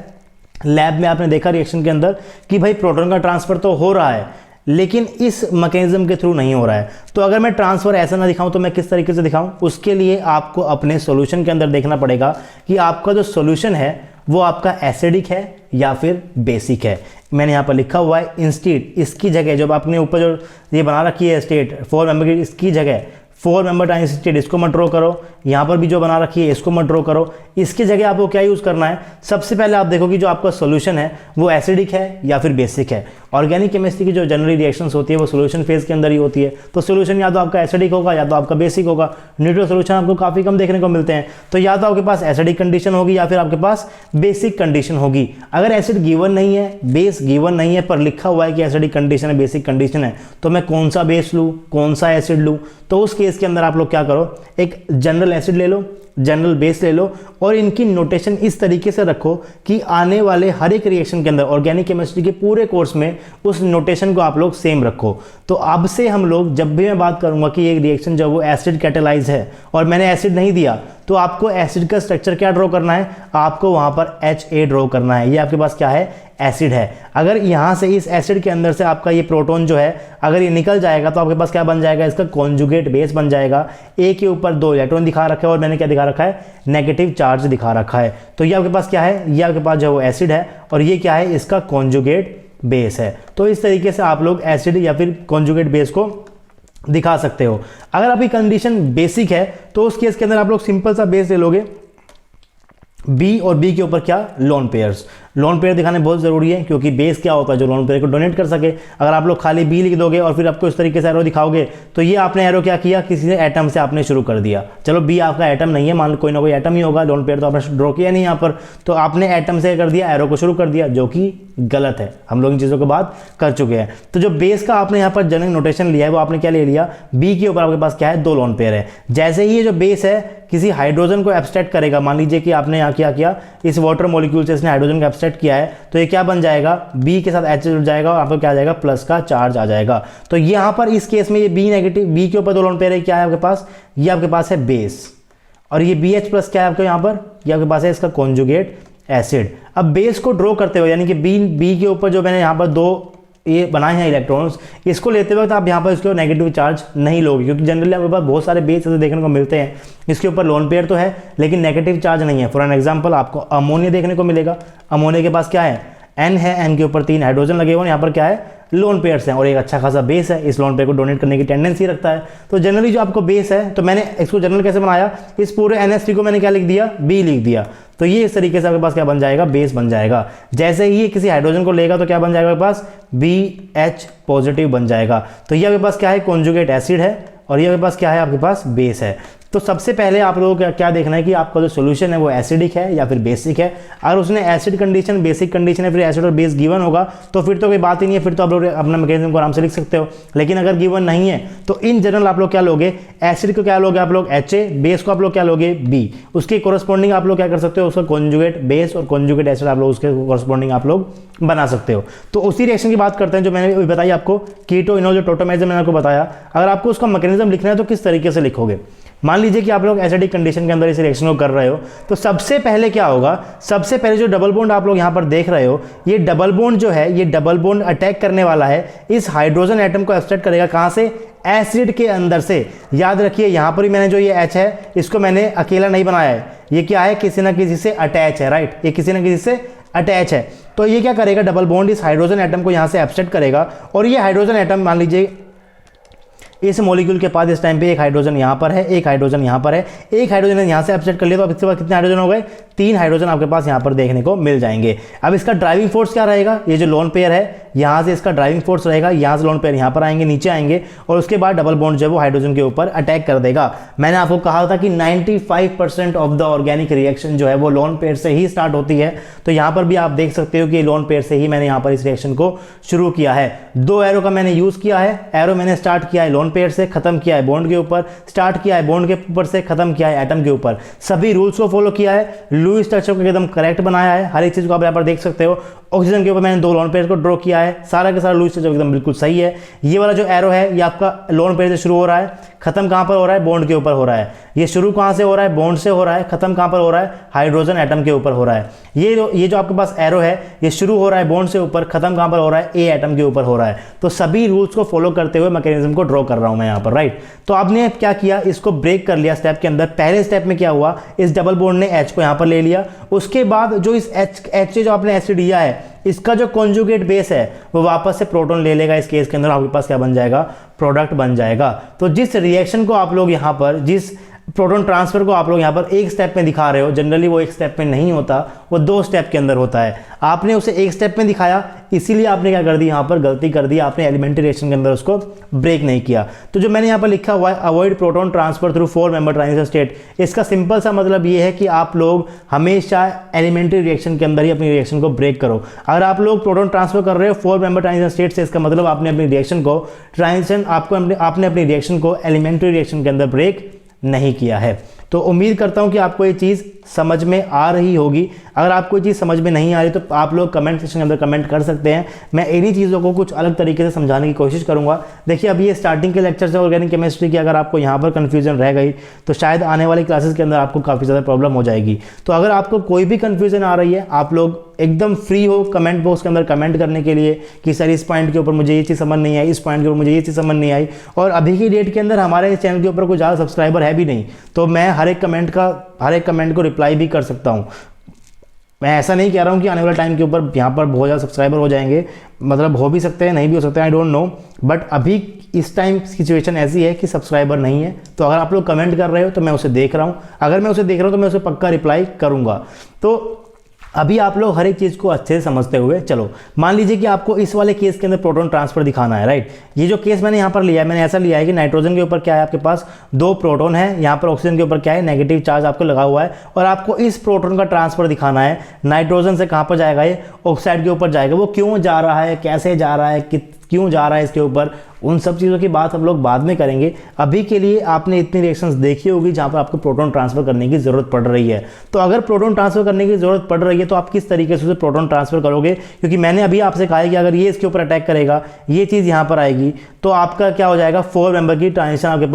लैब में आपने देखा रिएक्शन के अंदर कि भाई प्रोटॉन का ट्रांसफर तो हो रहा है लेकिन इस मैकेनिज्म के थ्रू नहीं हो रहा है। तो अगर मैं ट्रांसफर ऐसा ना दिखाऊं तो मैं किस तरीके से दिखाऊं, उसके लिए आपको अपने सॉल्यूशन के अंदर देखना पड़ेगा कि आपका जो सॉल्यूशन है वो आपका एसिडिक है या फिर बेसिक है। मैंने यहाँ पर लिखा हुआ है इंस्टेड, इसकी जगह जब आपने ऊपर जो ये बना रखी है स्टेट 4 मेंबर की, इसकी जगह 4 मेंबर ट्रांजिशन स्टेट इसको मत ड्रॉ करो, यहाँ पर भी जो बना रखी है इसको मत ड्रॉ करो। इसकी जगह आपको क्या यूज़ करना है, सबसे पहले आप देखो कि जो आपका सॉल्यूशन है वो एसिडिक है या फिर बेसिक है। ऑर्गेनिक केमिस्ट्री की जो जनरली रिएक्शंस होती है वो सॉल्यूशन फेज के अंदर ही होती है, तो सॉल्यूशन या तो आपका एसिडिक होगा या तो आपका बेसिक होगा। न्यूट्रल सॉल्यूशन आपको काफ़ी कम देखने को मिलते हैं, तो या तो आपके पास एसिडिक कंडीशन होगी या फिर आपके पास बेसिक कंडीशन होगी। अगर एसिड गिवन नहीं है, बेस गिवन नहीं है, पर लिखा हुआ है कि एसिडिक कंडीशन है, बेसिक कंडीशन है, तो मैं कौन सा बेस लूँ, कौन सा एसिड लूँ। तो उस केस के अंदर आप लोग क्या करो, एक जनरल एसिड ले लो, जनरल बेस ले लो और इनकी नोटेशन इस तरीके से रखो कि आने वाले हर एक रिएक्शन के अंदर ऑर्गेनिक केमिस्ट्री के पूरे कोर्स में उस नोटेशन को आप लोग सेम रखो। तो अब से हम लोग जब भी मैं बात करूंगा कि एक रिएक्शन जब वो एसिड कैटेलाइज है और मैंने एसिड नहीं दिया, तो आपको एसिड का स्ट्रक्चर क्या ड्रॉ करना है, आपको वहां पर HA ड्रॉ करना है। ये आपके पास क्या है, एसिड है। अगर यहाँ से इस एसिड के अंदर से आपका ये प्रोटॉन जो है अगर ये निकल जाएगा तो आपके पास क्या बन जाएगा, इसका कॉन्जुगेट बेस बन जाएगा। ए के ऊपर 2 इलेक्ट्रॉन दिखा रखा है और मैंने क्या दिखा रखा है, नेगेटिव चार्ज दिखा रखा है। तो ये आपके पास क्या है, ये आपके पास जो है वो एसिड है और ये क्या है, इसका कॉन्जुगेट बेस है। तो इस तरीके से आप लोग एसिड या फिर कॉन्जुगेट बेस को दिखा सकते हो। अगर आपकी कंडीशन बेसिक है तो उस केस के अंदर आप लोग सिंपल सा बेस ले लोगे, बी और बी के ऊपर क्या, लोन पेयर्स। लोन पेयर दिखाने बहुत ज़रूरी है क्योंकि बेस क्या होता है जो लोन पेयर को डोनेट कर सके। अगर आप लोग खाली बी लिख दोगे और फिर आपको इस तरीके से एरो दिखाओगे तो ये आपने एरो क्या किया, किसी ने एटम से आपने शुरू कर दिया। चलो बी आपका एटम नहीं है, मान लो कोई ना कोई एटम ही होगा, लोन पेयर तो आपने ड्रॉ किया नहीं यहाँ पर, तो आपने एटम से कर दिया, एरो को शुरू कर दिया, जो कि गलत है। हम लोग इन चीज़ों की बात कर चुके हैं। तो जो बेस का आपने यहाँ पर जनरल नोटेशन लिया है वो आपने क्या ले लिया, बी के ऊपर आपके पास क्या है, 2 लोन पेयर है। जैसे ही ये जो बेस है किसी हाइड्रोजन को एब्स्ट्रैक्ट करेगा, मान लीजिए कि आपने यहाँ क्या किया, इस वाटर मॉलिक्यूल से इसने हाइड्रोजन को एब्स्ट्रैक्ट किया है, तो ये क्या बन जाएगा, बी के साथ H जुड़ जाएगा और आपको क्या आ जाएगा, प्लस का चार्ज आ जाएगा। तो यहाँ पर इस केस में ये बी नेगेटिव, बी के ऊपर 2 लोन पेयर है, क्या है आपके पास, ये आपके पास है बेस और ये BH प्लस क्या है आपके यहाँ पर, ये आपके पास है इसका कॉन्जुगेट एसिड। अब बेस को ड्रॉ करते हुए यानी कि बी के ऊपर जो मैंने यहाँ पर 2 ये बनाए हैं इलेक्ट्रॉन्स, इसको लेते वक्त आप यहाँ पर इसके नेगेटिव चार्ज नहीं लोगे क्योंकि जनरली आपके पास बहुत सारे बेस ऐसे देखने को मिलते हैं इसके ऊपर लोन पेयर तो है लेकिन नेगेटिव चार्ज नहीं है। फॉर एन एग्जांपल आपको अमोनिया देखने को मिलेगा, अमोनिया के पास क्या है, N है, N के ऊपर 3 हाइड्रोजन लगे हुए हैं, यहाँ पर क्या है, लोन पेयर्स हैं और एक अच्छा खासा बेस है, इस लोन पेयर को डोनेट करने की टेंडेंसी रखता है। तो जनरली जो आपको बेस है, तो मैंने इसको जनरल कैसे बनाया, इस पूरे NH3 को मैंने क्या लिख दिया, B लिख दिया। तो ये इस तरीके से आपके पास क्या बन जाएगा, बेस बन जाएगा। जैसे ही ये किसी हाइड्रोजन को लेगा तो क्या बन जाएगा आपके पास, BH पॉजिटिव बन जाएगा। तो ये आपके पास क्या है, कॉन्जुगेट एसिड है और ये आपके पास क्या है, आपके पास बेस है। तो सबसे पहले आप लोगों को क्या देखना है कि आपका जो सोल्यूशन है वो एसिडिक है या फिर बेसिक है। अगर उसने एसिड कंडीशन, बेसिक कंडीशन है, फिर एसिड और बेस गिवन होगा तो फिर तो कोई बात ही नहीं है, फिर तो आप लोग अपना मैकेनिज्म को आराम से लिख सकते हो। लेकिन अगर गिवन नहीं है तो इन जनरल आप लोग क्या लोगे, एसिड को क्या लोगे आप लोग HA, बेस को आप लोग क्या लोगे B, उसके कोरस्पॉन्डिंग आप लोग क्या कर सकते हो, उसका कॉन्जुगेट बेस और कॉन्जुगेट एसिड आप लोग उसके कोरस्पॉन्डिंग आप लोग बना सकते हो। तो उसी रिएक्शन की बात करते हैं जो मैंने बताई आपको, कीटो इनो जो टोटोमेरिज्म मैंने आपको बताया। अगर आपको उसका मैकेनिज्म लिखना है तो किस तरीके से लिखोगे, मान लीजिए कि आप लोग एसिडिक कंडीशन के अंदर इस रिएक्शन को कर रहे हो तो सबसे पहले क्या होगा, सबसे पहले जो डबल बॉन्ड आप लोग यहाँ पर देख रहे हो, ये डबल बॉन्ड जो है, ये डबल बॉन्ड अटैक करने वाला है, इस हाइड्रोजन एटम को एब्स्ट्रैक्ट करेगा कहाँ से, एसिड के अंदर से। याद रखिए यहाँ पर ही मैंने जो ये H है इसको मैंने अकेला नहीं बनाया है, ये क्या है, किसी ना किसी से अटैच है, राइट, ये किसी ना किसी से अटैच है। तो ये क्या करेगा, डबल बॉन्ड इस हाइड्रोजन एटम को यहाँ से एब्स्ट्रैक्ट करेगा और ये हाइड्रोजन एटम मान लीजिए इस मॉलिक्यूल के पास इस टाइम पे एक हाइड्रोजन यहाँ पर है, एक हाइड्रोजन यहाँ पर है, एक हाइड्रोजन यहाँ से एब्स्ट्रैक्ट कर लिया तो अब इसके बाद कितने हाइड्रोजन हो गए, 3 हाइड्रोजन आपके पास यहाँ पर देखने को मिल जाएंगे। अब इसका ड्राइविंग फोर्स क्या रहेगा, ये जो लोन पेयर है यहाँ से इसका ड्राइविंग फोर्स रहेगा, यहाँ से लोन पेयर यहाँ पर आएंगे, नीचे आएंगे और उसके बाद डबल बॉन्ड जो है वो हाइड्रोजन के ऊपर अटैक कर देगा। मैंने आपको कहा था कि 95% ऑफ द ऑर्गेनिक रिएक्शन जो है वो लोन पेयर से ही स्टार्ट होती है। तो यहाँ पर भी आप देख सकते हो कि लोन पेयर से ही मैंने यहाँ पर इस रिएक्शन को शुरू किया है। 2 एरो का मैंने यूज किया है, एरो मैंने स्टार्ट किया है लोन पेयर से, खत्म किया है बॉन्ड के ऊपर, स्टार्ट किया है बॉन्ड के ऊपर से, खत्म किया है एटम के ऊपर। सभी रूल्स को फॉलो किया है, लुईस स्ट्रक्चर को एकदम करेक्ट बनाया है, हर एक चीज को आप यहाँ पर देख सकते हो। ऑक्सीजन के ऊपर मैंने 2 लोन पेयर को ड्रॉ किया है, सारा के सारा लुईस स्ट्रक्चर एकदम बिल्कुल सही है। ये वाला जो एरो है ये आपका लोन पेयर से शुरू हो रहा है, खत्म कहां पर हो रहा है, बॉन्ड के ऊपर हो रहा है। ये शुरू कहां से हो रहा है, बॉन्ड से हो रहा है, खत्म कहां पर हो रहा है, हाइड्रोजन एटम के ऊपर हो रहा है। ये जो आपके पास एरो है ये शुरू हो रहा है बॉन्ड से ऊपर, खत्म कहां पर हो रहा है, ए एटम के ऊपर हो रहा है। तो सभी रूल्स को फॉलो करते हुए मैकेनिज्म को ड्रॉ कर रहा हूं मैं यहाँ पर, राइट। तो आपने क्या किया, इसको ब्रेक कर लिया स्टेप के अंदर। पहले स्टेप में क्या हुआ, इस डबल बॉन्ड ने H को यहाँ पर ले लिया, उसके बाद जो इस H जो आपने एसिड लिया है इसका जो कॉन्जुगेट बेस है वो वापस से प्रोटॉन ले लेगा। इस केस के अंदर आपके पास क्या बन जाएगा, प्रोडक्ट बन जाएगा। तो जिस रिएक्शन को आप लोग यहाँ पर, जिस प्रोटॉन ट्रांसफर को आप लोग यहाँ पर एक स्टेप में दिखा रहे हो, जनरली वो एक स्टेप में नहीं होता, वो 2 स्टेप के अंदर होता है। आपने उसे एक स्टेप में दिखाया, इसीलिए आपने क्या कर दी, यहाँ पर गलती कर दी, आपने एलिमेंट्री रिएक्शन के अंदर उसको ब्रेक नहीं किया। तो जो मैंने यहाँ पर लिखा हुआ है avoid proton transfer through 4 member transition state, इसका सिंपल सा मतलब ये है कि आप लोग हमेशा एलिमेंट्री रिएक्शन के अंदर ही अपनी रिएक्शन को ब्रेक करो। अगर आप लोग प्रोटॉन ट्रांसफर कर रहे हो 4 मेंबर ट्रांजिशन स्टेट से, इसका मतलब आपने अपनी रिएक्शन को आपने अपनी रिएक्शन को एलिमेंट्री रिएक्शन के अंदर ब्रेक नहीं किया है। तो उम्मीद करता हूँ कि आपको ये चीज़ समझ में आ रही होगी। अगर आपको ये चीज़ समझ में नहीं आ रही तो आप लोग कमेंट सेक्शन के अंदर कमेंट कर सकते हैं, मैं इन्हीं चीज़ों को कुछ अलग तरीके से समझाने की कोशिश करूँगा। देखिए अभी ये स्टार्टिंग के लेक्चर्स है ऑर्गेनिक केमिस्ट्री की, अगर आपको यहाँ पर कन्फ्यूजन रह गई तो शायद आने वाली क्लासेस के अंदर आपको काफ़ी ज़्यादा प्रॉब्लम हो जाएगी। तो अगर आपको कोई भी कन्फ्यूजन आ रही है, आप लोग एकदम फ्री हो कमेंट बॉक्स के अंदर कमेंट करने के लिए कि सर इस पॉइंट के ऊपर मुझे ये चीज़ समझ नहीं आई, इस पॉइंट के ऊपर मुझे ये चीज़ समझ नहीं आई। और अभी की डेट के अंदर हमारे चैनल के ऊपर कोई ज़्यादा सब्सक्राइबर है भी नहीं, तो मैं हर एक कमेंट को रिप्लाई भी कर सकता हूँ। मैं ऐसा नहीं कह रहा हूँ कि आने वाले टाइम के ऊपर यहाँ पर बहुत ज़्यादा सब्सक्राइबर हो जाएंगे, मतलब हो भी सकते हैं नहीं भी हो सकते हैं, आई डोंट नो। बट अभी इस टाइम सिचुएशन ऐसी है कि सब्सक्राइबर नहीं है, तो अगर आप लोग कमेंट कर रहे हो तो मैं उसे देख रहा हूँ, अगर मैं उसे देख रहा हूँ तो मैं उसे पक्का रिप्लाई करूँगा। तो अभी आप लोग हर एक चीज़ को अच्छे से समझते हुए चलो। मान लीजिए कि आपको इस वाले केस के अंदर प्रोटॉन ट्रांसफर दिखाना है, राइट। ये जो केस मैंने यहाँ पर लिया है, मैंने ऐसा लिया है कि नाइट्रोजन के ऊपर क्या है, आपके पास 2 प्रोटॉन है, यहाँ पर ऑक्सीजन के ऊपर क्या है, नेगेटिव चार्ज आपको लगा हुआ है, और आपको इस प्रोटॉन का ट्रांसफर दिखाना है। नाइट्रोजन से कहाँ पर जाएगा, ये ऑक्साइड के ऊपर जाएगा। वो क्यों जा रहा है, कैसे जा रहा है, क्यों जा रहा है इसके ऊपर, उन सब चीज़ों की बात हम लोग बाद में करेंगे। अभी के लिए आपने इतनी रिएक्शंस देखी होगी जहाँ पर आपको प्रोटॉन ट्रांसफर करने की ज़रूरत पड़ रही है। तो अगर प्रोटॉन ट्रांसफर करने की ज़रूरत पड़ रही है तो आप किस तरीके से उसे प्रोटॉन ट्रांसफर करोगे, क्योंकि मैंने अभी आपसे कहा है कि अगर ये इसके ऊपर अटैक करेगा, ये चीज़ यहाँ पर आएगी, तो आपका क्या हो जाएगा, 4 मेंबर की ट्रांजिशन आपके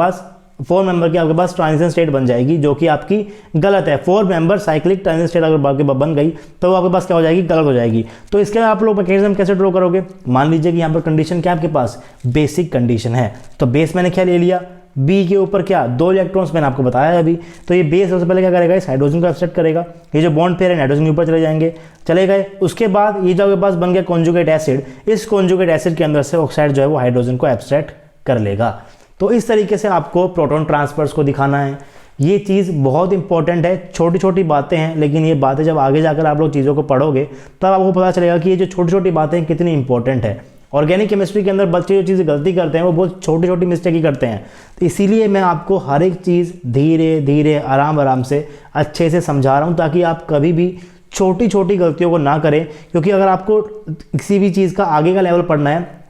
पास ट्रांजिशन स्टेट बन जाएगी, जो कि आपकी गलत है। 4 मेंबर साइक्लिक ट्रांजिशन स्टेट अगर बन गई तो वो आपके पास क्या हो जाएगी, गलत हो जाएगी। तो इसके लिए आप लोग मैकेनिज्म कैसे ड्रॉ करोगे। मान लीजिए कि यहाँ पर कंडीशन क्या आपके पास बेसिक कंडीशन है, तो बेस मैंने क्या ले लिया, बी के ऊपर क्या 2 इलेक्ट्रॉन्स मैंने आपको बताया अभी। तो ये बेस सबसे पहले क्या करेगा, इस हाइड्रोजन को एब्स्ट्रैक्ट करेगा, ये जो बॉन्ड पेयर है नाइट्रोजन के ऊपर चले गए। उसके बाद ये जो आपके पास बन गया कॉन्जुगेट एसिड, इस कॉन्जुगेट एसिड के अंदर से ऑक्साइड जो है वो हाइड्रोजन को एब्स्ट्रैक्ट कर लेगा। तो इस तरीके से आपको प्रोटॉन ट्रांसफर्स को दिखाना है। ये चीज़ बहुत इंपॉर्टेंट है, छोटी छोटी बातें हैं, लेकिन ये बातें जब आगे जाकर आप लोग चीज़ों को पढ़ोगे तब आपको पता चलेगा कि ये जो छोटी छोटी बातें कितनी इंपॉर्टेंट है। ऑर्गेनिक केमिस्ट्री के अंदर बच्चे जो चीज़ें गलती करते हैं वो बहुत छोटी छोटी मिस्टेक ही करते हैं। तो इसीलिए मैं आपको हर एक चीज़ धीरे धीरे आराम से अच्छे से समझा रहा हूँ, ताकि आप कभी भी छोटी छोटी गलतियों को ना करें। क्योंकि अगर आपको किसी भी चीज़ का आगे का लेवल पढ़ना है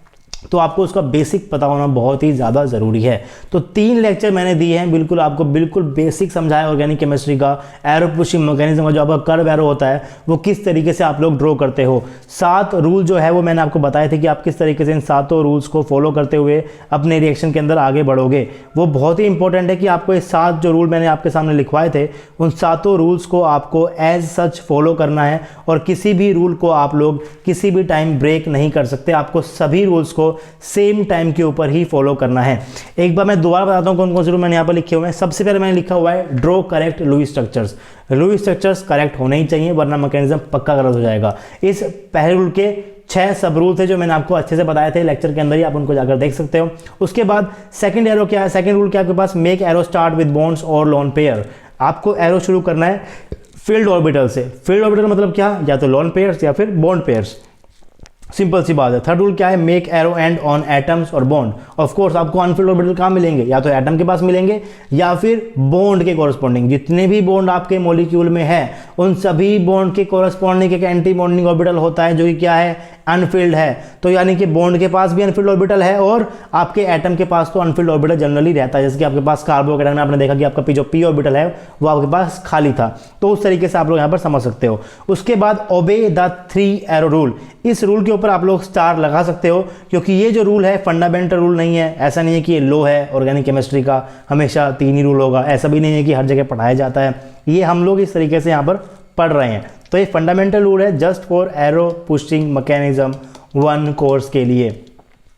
तो आपको उसका बेसिक पता होना बहुत ही ज़्यादा ज़रूरी है। तो 3 लेक्चर मैंने दिए हैं, बिल्कुल आपको बिल्कुल बेसिक समझाया ऑर्गेनिक केमिस्ट्री का। एरो पुशिंग मैकेनिज्म का जो आपका कर्व एरो होता है वो किस तरीके से आप लोग ड्रॉ करते हो। 7 रूल जो है वो मैंने आपको बताए थे कि आप किस तरीके से इन 7 रूल्स को फॉलो करते हुए अपने रिएक्शन के अंदर आगे बढ़ोगे। वो बहुत ही इंपॉर्टेंट है कि आपको ये 7 जो रूल मैंने आपके सामने लिखवाए थे उन 7 रूल्स को आपको एज सच फॉलो करना है, और किसी भी रूल को आप लोग किसी भी टाइम ब्रेक नहीं कर सकते। आपको सभी रूल्स को सेम टाइम के ऊपर ही फॉलो करना है। एक बार मैं दोबारा बताता हूं कौन कौन से रूल मैंने यहाँ पर लिखे हुए हैं। सबसे पहले मैंने लिखा हुआ है draw correct Lewis structures. Lewis structures correct होने ही चाहिए, वरना मैकेनिज्म पक्का गलत हो जाएगा। इस पहले रूल के 6 सब रूल थे जो मैंने आपको अच्छे से बताए थे लेक्चर के अंदर ही, आप उनको जाकर देख सकते हो। उसके बाद सेकंड एरो क्या है, सेकंड रूल क्या है आपके पास, make arrow start with bonds और लोन पेयर। आपको एरो शुरू करना है फील्ड ऑर्बिटल से। फील्ड ऑर्बिटल मतलब क्या, या तो लोन पेयर्स या फिर बॉन्ड पेयर्स, सिंपल सी बात है। थर्ड रूल क्या है, make arrow and on atoms और बॉन्ड। ऑफ कोर्स आपको अनफिल्ड ऑर्बिटल कहाँ मिलेंगे, या तो एटम के पास मिलेंगे या फिर बॉन्ड के कॉरस्पॉन्डिंग। जितने भी बॉन्ड आपके मॉलिक्यूल में है उन सभी बॉन्ड के कॉरस्पॉन्डिंग एक एंटी बॉन्डिंग ऑर्बिटल होता है जो कि क्या है, अनफिल्ड है। तो यानी कि बॉन्ड के पास भी अनफिल्ड ऑर्बिटल है और आपके एटम के पास तो अनफिल्ड ऑर्बिटल जनरली रहता है। जैसे कि आपके पास कार्बोकेटाइन में आपने देखा कि आपका जो पी ऑर्बिटल है वो आपके पास खाली था। तो उस तरीके से आप लोग यहाँ पर समझ सकते हो। उसके बाद ओबे द 3 एरो रूल। इस रूल के ऊपर आप लोग स्टार लगा सकते हो, क्योंकि ये जो रूल है फंडामेंटल रूल नहीं है। ऐसा नहीं है कि ये लो है ऑर्गेनिक केमिस्ट्री का हमेशा 3 ही रूल होगा, ऐसा भी नहीं है कि हर जगह पढ़ाया जाता है। ये हम लोग इस तरीके से यहाँ पर पढ़ रहे हैं। तो ये फंडामेंटल रूल है just for aero pushing mechanism 1 course के लिए।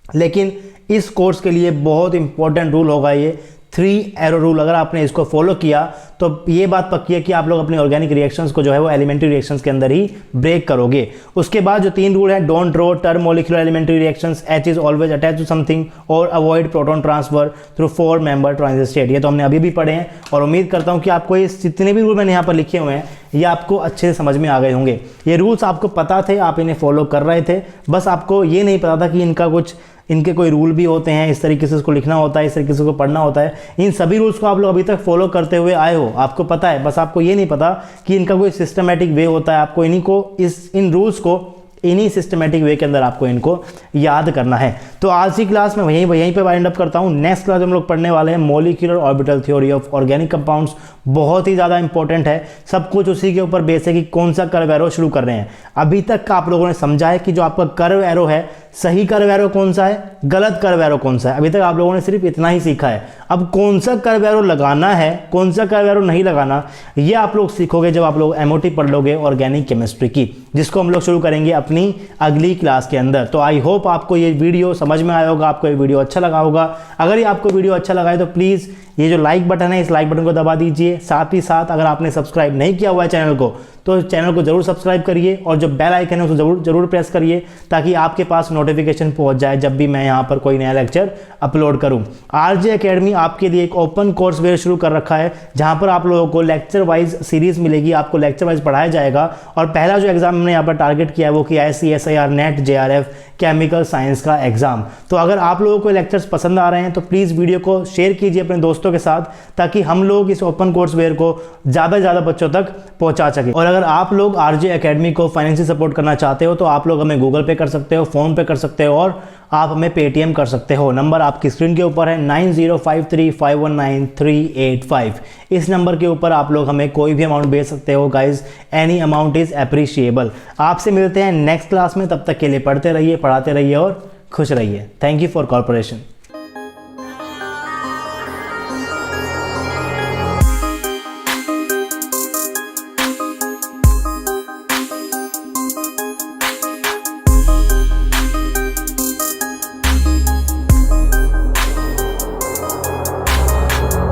लेकिन इस कोर्स के लिए बहुत इंपॉर्टेंट रूल होगा ये 3 एरो रूल। अगर आपने इसको फॉलो किया तो ये बात पक्की है कि आप लोग अपने ऑर्गेनिक रिएक्शंस को जो है वो एलिमेंट्री रिएक्शंस के अंदर ही ब्रेक करोगे। उसके बाद जो 3 रूल है, don't draw termolecular elementary reactions, H is always attach to something, और avoid proton transfer through 4 member transition state. ये तो हमने अभी भी पढ़े हैं और उम्मीद करता हूँ कि आपको ये जितने भी रूल मैंने यहाँ पर लिखे हुए हैं ये आपको अच्छे से समझ में आ गए होंगे। ये रूल्स आपको पता थे, आप इन्हें फॉलो कर रहे थे, बस आपको ये नहीं पता था कि इनके कोई रूल भी होते हैं, इस तरीके से इसको लिखना होता है, इस तरीके से इसको पढ़ना होता है। इन सभी रूल्स को आप लोग अभी तक फॉलो करते हुए आए हो, आपको पता है, बस आपको ये नहीं पता कि इनका कोई सिस्टमैटिक वे होता है। आपको इन रूल्स को इन्हीं सिस्टमेटिक वे के अंदर आपको इनको याद करना है। तो आज की क्लास में यहीं पे वाइंड अप करता हूँ। नेक्स्ट क्लास हम लोग पढ़ने वाले हैं molecular orbital theory of organic compounds. बहुत ही ज़्यादा इंपॉर्टेंट है, सब कुछ उसी के ऊपर बेस है कि कौन सा कर्व एरो शुरू कर रहे हैं। अभी तक का आप लोगों ने समझा है कि जो आपका कर्व एरो है, सही कर्व एरो कौन सा है, गलत कर्व एरो कौन सा है। अभी तक आप लोगों ने सिर्फ इतना ही सीखा है। अब कौन सा कर्व एरो लगाना है, कौन सा कर्व एरो नहीं लगाना, ये आप लोग सीखोगे जब आप लोग एमओटी पढ़ लोगे ऑर्गेनिक केमिस्ट्री की, जिसको हम लोग शुरू करेंगे अपनी अगली क्लास के अंदर। तो आई होप आपको ये वीडियो समझ में आया होगा, आपको ये वीडियो अच्छा लगा होगा। अगर ये आपको वीडियो अच्छा लगा है तो प्लीज़ ये जो लाइक बटन है, इस लाइक बटन को दबा दीजिए। साथ ही साथ अगर आपने सब्सक्राइब नहीं किया हुआ है चैनल को, तो चैनल को जरूर सब्सक्राइब करिए और जो बेल आइकन है उसको जरूर प्रेस करिए, ताकि आपके पास नोटिफिकेशन पहुंच जाए जब भी मैं यहाँ पर कोई नया लेक्चर अपलोड करूँ। आरजे एकेडमी आपके लिए एक ओपन कोर्स वेयर शुरू कर रखा है, जहाँ पर आप लोगों को लेक्चर वाइज सीरीज मिलेगी, आपको लेक्चर वाइज पढ़ाया जाएगा। और पहला जो एग्जाम हमने यहाँ पर टारगेट किया है वो कि ICSIR net JRF chemical science का एग्जाम। तो अगर आप लोगों को लेक्चर्स पसंद आ रहे हैं तो प्लीज़ वीडियो को शेयर कीजिए अपने दोस्तों के साथ, ताकि हम लोग इस ओपन कोर्स वेयर को ज़्यादा से ज़्यादा बच्चों तक पहुंचा सकें। और अगर आप लोग आरजे एकेडमी को फाइनेंशियल सपोर्ट करना चाहते हो तो आप लोग हमें गूगल पे कर सकते हो, फ़ोन पे कर सकते हो और आप हमें पेटीएम कर सकते हो। नंबर आपकी स्क्रीन के ऊपर है 9053519385। इस नंबर के ऊपर आप लोग हमें कोई भी अमाउंट भेज सकते हो guys, any amount is appreciable. आपसे मिलते हैं नेक्स्ट क्लास में, तब तक के लिए पढ़ते रहिए, पढ़ाते रहिए और खुश रहिए। Thank you for corporation.